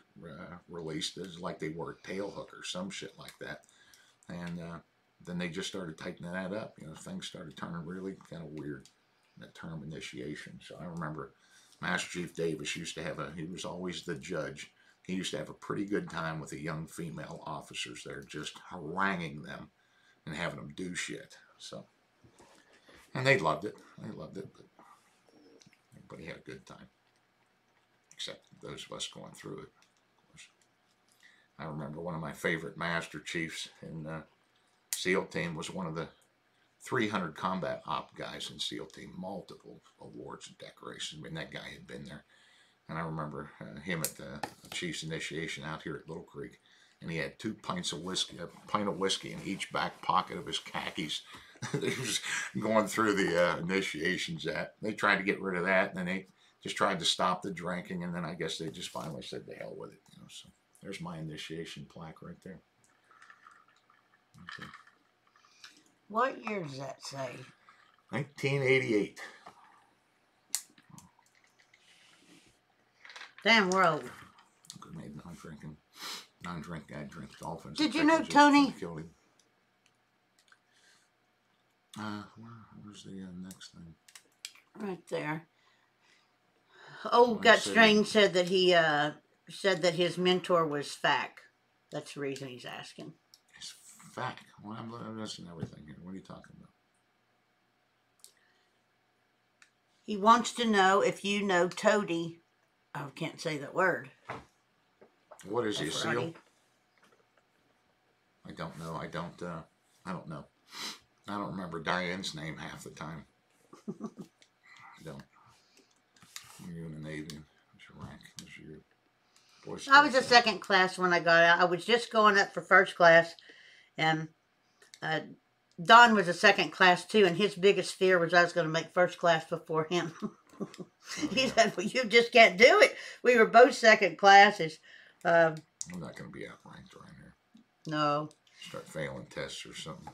released, as like they were at tailhook or some shit like that. And then they just started tightening that up. You know, things started turning really kind of weird, that term initiation. So I remember Master Chief Davis used to have he was always the judge. He used to have a pretty good time with the young female officers there, just haranguing them and having them do shit. So, and they loved it. They loved it, but everybody had a good time, except those of us going through it. Of course, I remember one of my favorite Master Chiefs in SEAL Team was one of the 300 combat op guys in SEAL Team, multiple awards and decorations. I mean, that guy had been there. And I remember him at the Chief's initiation out here at Little Creek. And he had 2 pints of whiskey, a pint of whiskey in each back pocket of his khakis. He was going through the initiations. They tried to get rid of that, and then they just tried to stop the drinking, and then I guess they just finally said to hell with it. You know, so there's my initiation plaque right there. Okay. What year does that say? 1988. Damn, we're old. Good made non-drinking. Non-drink guy drinks dolphins. Did you know Tony? Where's the next thing? Right there. Old Gut String said that he said that his mentor was Fack. That's the reason he's asking. It's Fack. Well, I'm listening to everything here. What are you talking about? He wants to know if you know Toady. I can't say that word. What is he, a seal? I don't know. I don't know. I don't remember Diane's name half the time. I don't. You're in the Navy. What's your rank? What's your Boy Scout? I was a second class when I got out. I was just going up for first class, and Don was a second class too, and his biggest fear was I was going to make first class before him. He said, well, you just can't do it. We were both second classes. I'm not going to be outranked around here. No. Start failing tests or something.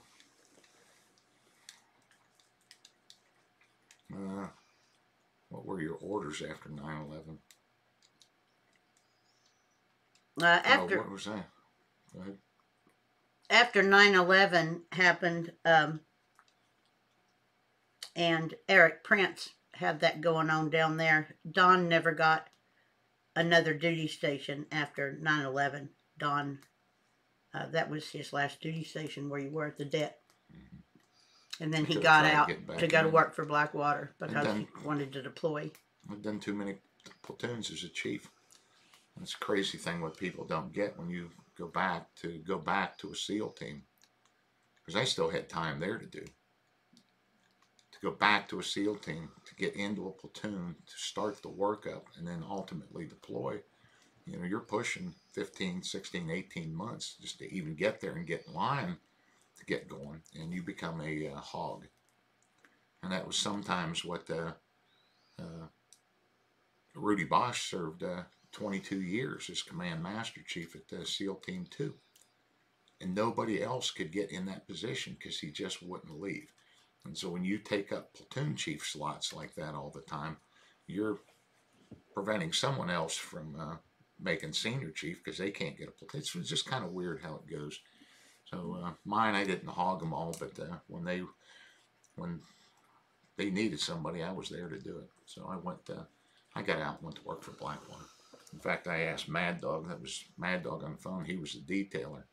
What were your orders after 9/11? What was that? Go ahead. After 9/11 happened, and Eric Prince had that going on down there, Don never got another duty station after 9/11. Don, that was his last duty station where you were at the det. Mm-hmm. And then he got out to go to work for Blackwater because he wanted to deploy. I've done too many platoons as a chief. That's a crazy thing what people don't get when you go back to a SEAL team. Because I still had time there to do. To go back to a SEAL team, to get into a platoon, to start the workup, and then ultimately deploy. You know, you're pushing 15, 16, 18 months just to even get there and get in line to get going, and you become a hog. And that was sometimes what Rudy Bosch served 22 years as Command Master Chief at SEAL Team 2. And nobody else could get in that position because he just wouldn't leave. And so when you take up platoon chief slots like that all the time, you're preventing someone else from making senior chief because they can't get a platoon. It's just kind of weird how it goes. So mine, I didn't hog them all, but when they needed somebody, I was there to do it. So I got out and went to work for Blackwater. In fact, I asked Mad Dog, that was Mad Dog on the phone, he was a detailer,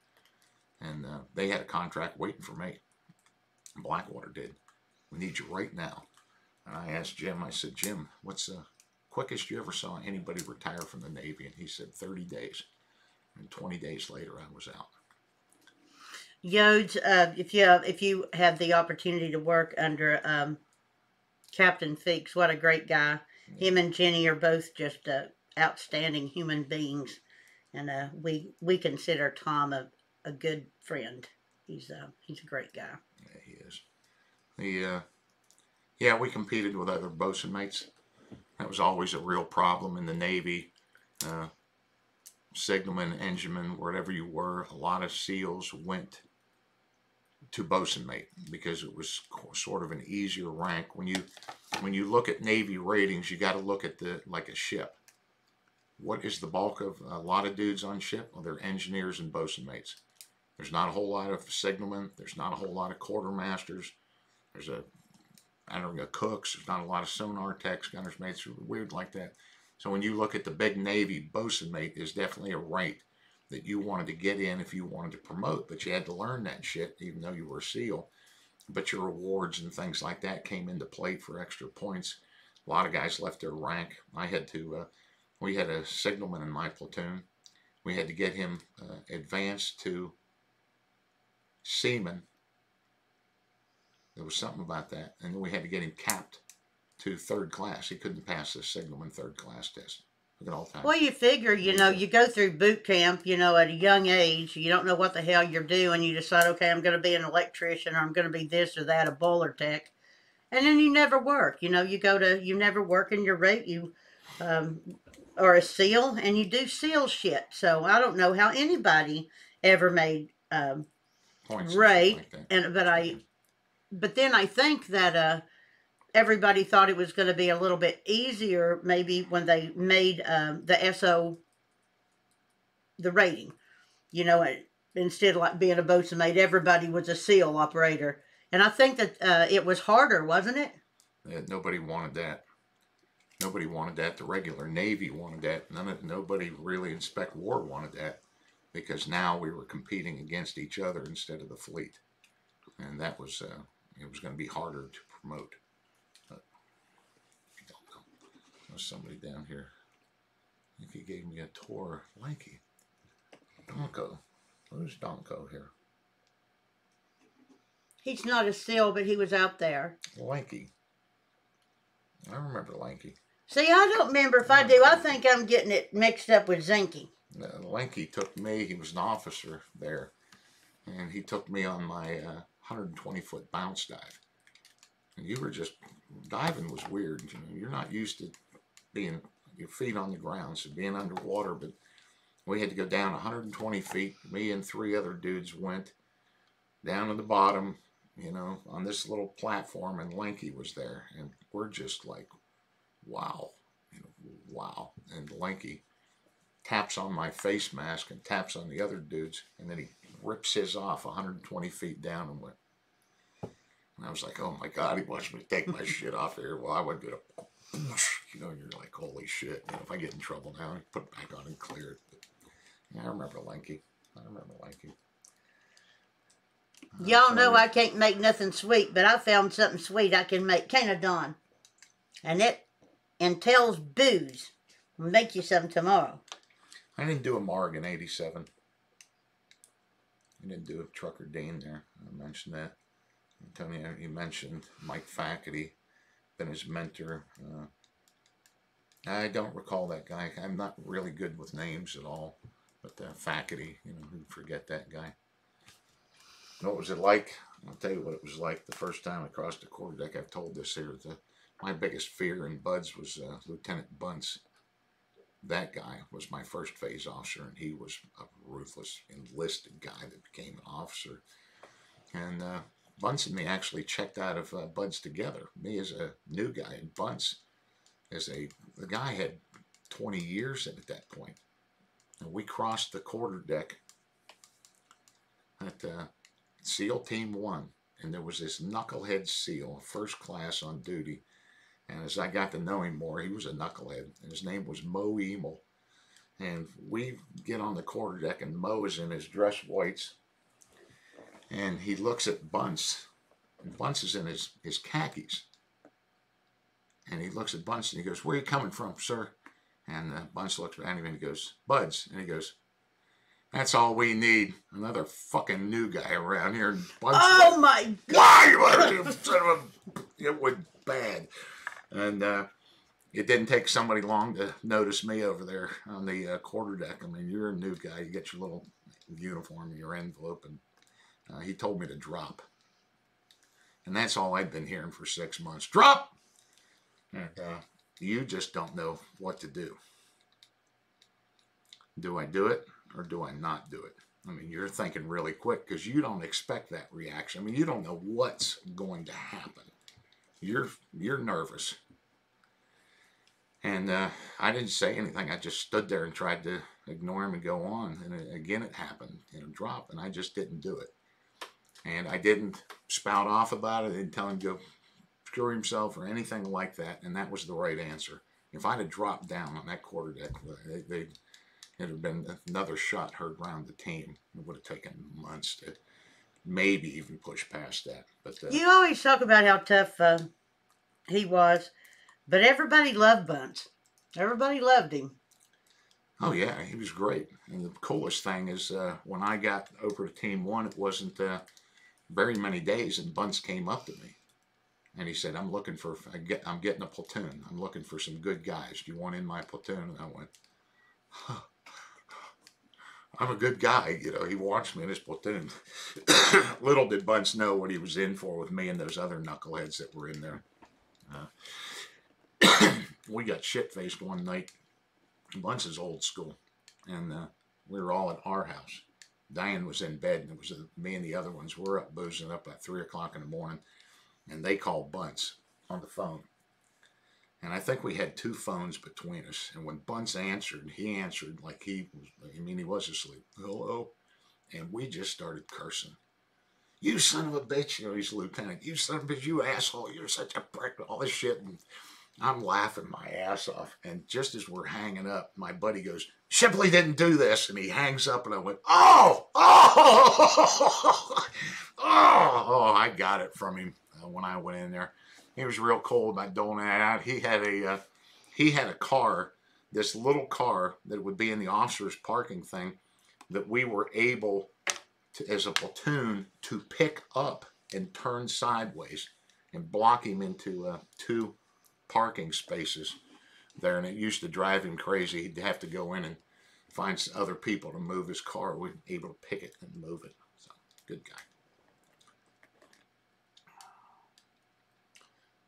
and they had a contract waiting for me. Blackwater did. We need you right now. And I asked Jim, I said, Jim, what's the quickest you ever saw anybody retire from the Navy? And he said 30 days. And 20 days later, I was out. Yodes, if you have the opportunity to work under Captain Feeks, what a great guy. Yeah. Him and Jenny are both just outstanding human beings. And we consider Tom a good friend. He's a great guy. Yeah, he is. Yeah, we competed with other bosun mates. That was always a real problem in the Navy. Signalman, engineman, wherever you were, a lot of SEALs went to bosun mate because it was sort of an easier rank. When you look at Navy ratings, you got to look at like a ship. What is the bulk of a lot of dudes on ship? Well, they're engineers and bosun mates. There's not a whole lot of signalmen. There's not a whole lot of quartermasters. There's cooks. There's not a lot of sonar techs, gunners mates, weird like that. So when you look at the big Navy, bosun mate is definitely a rank that you wanted to get in if you wanted to promote, but you had to learn that shit even though you were a SEAL. But your awards and things like that came into play for extra points. A lot of guys left their rank. We had a signalman in my platoon. We had to get him advanced to seaman. There was something about that. And then we had to get him capped to 3rd class. He couldn't pass the signalman 3rd class test. Took it all the time. Well, you figure, you know, you go through boot camp, you know, at a young age. You don't know what the hell you're doing. You decide, okay, I'm going to be an electrician, or I'm going to be this or that, a boiler tech. And then you never work. You know, you never work in your rate. You are a SEAL, and you do SEAL shit. So I don't know how anybody ever made Points rate. like that. But then I think that everybody thought it was going to be a little bit easier, maybe when they made the rating. You know, instead of like being a boatswain mate, everybody was a SEAL operator. And I think that it was harder, wasn't it? Yeah, nobody wanted that. Nobody wanted that. The regular Navy wanted that. Nobody really in Spec War wanted that, because now we were competing against each other instead of the fleet, and that was it was going to be harder to promote. But I don't know. There's somebody down here. I think he gave me a tour. Lanky. Donko. Who's Donko here? He's not a SEAL, but he was out there. Lanky. I remember Lanky. See, I don't remember. If I do, I think I'm getting it mixed up with Zinky. Lanky took me. He was an officer there, and he took me on my 120-foot bounce dive. And you were just, diving was weird. You know, you're not used to being your feet on the ground, so being underwater. But we had to go down 120 feet. Me and 3 other dudes went down to the bottom, you know, on this little platform, and Lanky was there, and we're just like, wow, you know, wow. And Lanky taps on my face mask and taps on the other dudes, and then he rips his off 120 feet down and went. And I was like, oh my God, he wants me to take my shit off here. Well, I would go to, you know, you're like, holy shit. You know, if I get in trouble now, I put it back on and clear it. But, yeah, I remember Lanky. Y'all know I can't make nothing sweet, but I found something sweet I can make. Canadon. And it entails booze. I'll make you some tomorrow. I didn't do a Marg in 87. I didn't do a Trucker Dean there. I mentioned that. Tony, you mentioned Mike Faculty, been his mentor. I don't recall that guy. I'm not really good with names at all. But Faculty, you know, who'd forget that guy. What was it like? I'll tell you what it was like the first time I crossed the quarterdeck. I've told this here. My biggest fear in Buds was Lieutenant Bunce. That guy was my first phase officer, and he was a ruthless, enlisted guy that became an officer. And Bunce and me actually checked out of Buds together. Me as a new guy, and Bunce as the guy had 20 years in at that point. And we crossed the quarterdeck at SEAL Team 1, and there was this knucklehead SEAL, first class on duty. And as I got to know him more, he was a knucklehead, and his name was Mo Emil. And we get on the quarterdeck, and Mo is in his dress whites, and he looks at Bunce, and Bunce is in his khakis. And he looks at Bunce, and he goes, where are you coming from, sir? And Bunce looks at him, and he goes, Buds. And he goes, that's all we need. Another fucking new guy around here. And Bunce oh, my God. Why? It was bad. And it didn't take somebody long to notice me over there on the quarterdeck. I mean, you're a new guy. You get your little uniform and your envelope. And he told me to drop. And that's all I'd been hearing for 6 months. Drop! And you just don't know what to do. Do I do it or do I not do it? I mean, you're thinking really quick because you don't expect that reaction. I mean, you don't know what's going to happen. You're nervous. And I didn't say anything. I just stood there and tried to ignore him and go on. And again, it happened in a drop, and I just didn't do it. And I didn't spout off about it. I didn't tell him to go screw himself or anything like that. And that was the right answer. If I'd have dropped down on that quarterdeck, it'd have been another shot heard around the team. It would have taken months to maybe even push past that. But you always talk about how tough he was, but everybody loved Bunce. Everybody loved him. Oh yeah, he was great. And the coolest thing is when I got over to Team 1, it wasn't very many days, and Bunce came up to me, And he said, I'm getting a platoon. I'm looking for some good guys. Do you want in my platoon? And I went, huh, I'm a good guy. You know, he wants me in his platoon. Little did Bunce know what he was in for with me and those other knuckleheads that were in there. We got shit-faced one night. Bunce is old school. And we were all at our house. Diane was in bed, and it was me and the other ones. We're up boozing up at 3 o'clock in the morning. And they called Bunce on the phone. And I think we had 2 phones between us. And when Bunce answered, he answered like he was asleep. Hello? And we just started cursing. You son of a bitch. You know, he's a lieutenant. You son of a bitch, you asshole. You're such a prick. All this shit. And I'm laughing my ass off. And just as we're hanging up, my buddy goes, Shipley didn't do this. And he hangs up, and I went, oh, I got it from him. When I went in there, he was real cold about doling that out. He had a car, this little car that would be in the officer's parking thing, that we were able to, as a platoon, to pick up and turn sideways and block him into 2 parking spaces there. And it used to drive him crazy. He'd have to go in and find some other people to move his car. We were able to pick it and move it. So, good guy.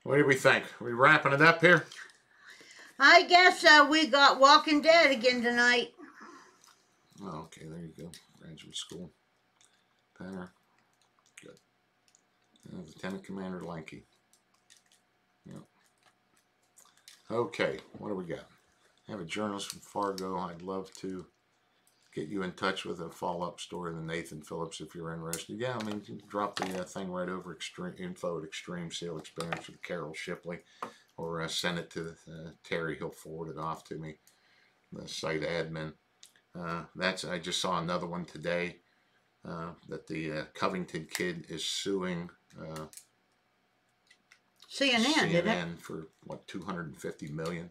What do we think? Are we wrapping it up here? I guess we got Walking Dead again tonight. Oh, okay, there you go. Graduate school. Banner. Good. Lieutenant Commander Lanky. Yep. Okay, what do we got? I have a journalist from Fargo. I'd love to get you in touch with a follow-up story to Nathan Phillips if you're interested. Yeah, I mean, you can drop the thing right over info at Extreme Seal Experience with Carol Shipley, or send it to Terry. He'll forward it off to me, the site admin. I just saw another one today that the Covington kid is suing CNN for what, $250 million.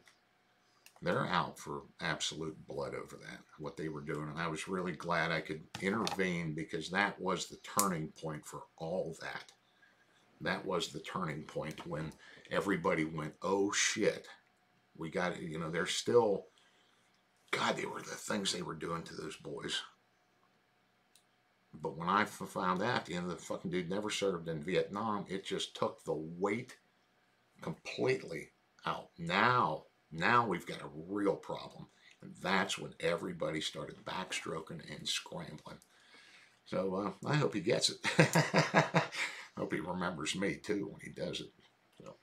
They're out for absolute blood over that, what they were doing. And I was really glad I could intervene, because that was the turning point for all that. That was the turning point when everybody went, oh shit, we got it. You know, they're still, God, they were the things they were doing to those boys. But when I found out, the fucking dude never served in Vietnam, it just took the weight completely out. Now we've got a real problem. And that's when everybody started backstroking and scrambling. So I hope he gets it. I hope he remembers me too when he does it. So,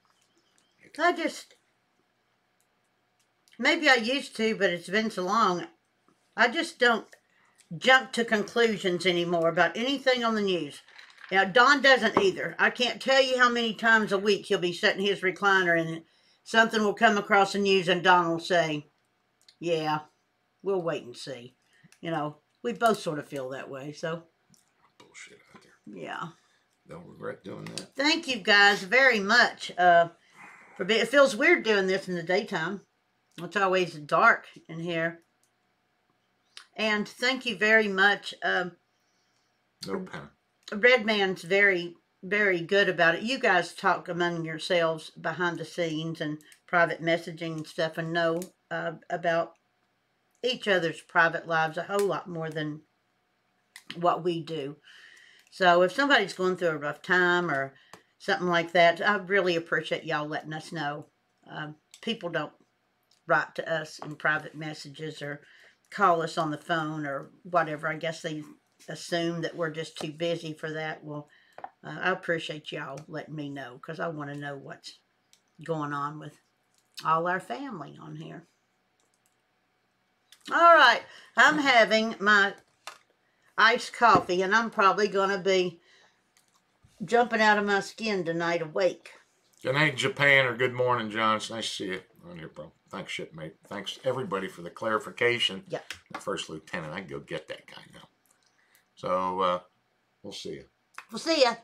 maybe I used to, but it's been so long. I just don't jump to conclusions anymore about anything on the news. Now, Don doesn't either. I can't tell you how many times a week he'll be sitting in his recliner and something will come across the news and Don will say, yeah, we'll wait and see. You know, we both sort of feel that way, so. Bullshit out there. Yeah. Don't regret doing that. Thank you guys very much. It feels weird doing this in the daytime. It's always dark in here. And thank you very much. No pen. Red Man's very, very good about it. You guys talk among yourselves behind the scenes and private messaging and stuff, and know about each other's private lives a whole lot more than what we do. So if somebody's going through a rough time or something like that, I really appreciate y'all letting us know. People don't write to us in private messages or call us on the phone or whatever. I guess they assume that we're just too busy for that. Well, I appreciate y'all letting me know, because I want to know what's going on with all our family on here. All right, I'm having my iced coffee, and I'm probably going to be jumping out of my skin tonight awake. Good night, Japan, or good morning, John. It's nice to see you on here, bro. Thanks, shipmate. Thanks, everybody, for the clarification. Yeah. The first lieutenant, I can go get that guy now. So, we'll see you. We'll see ya.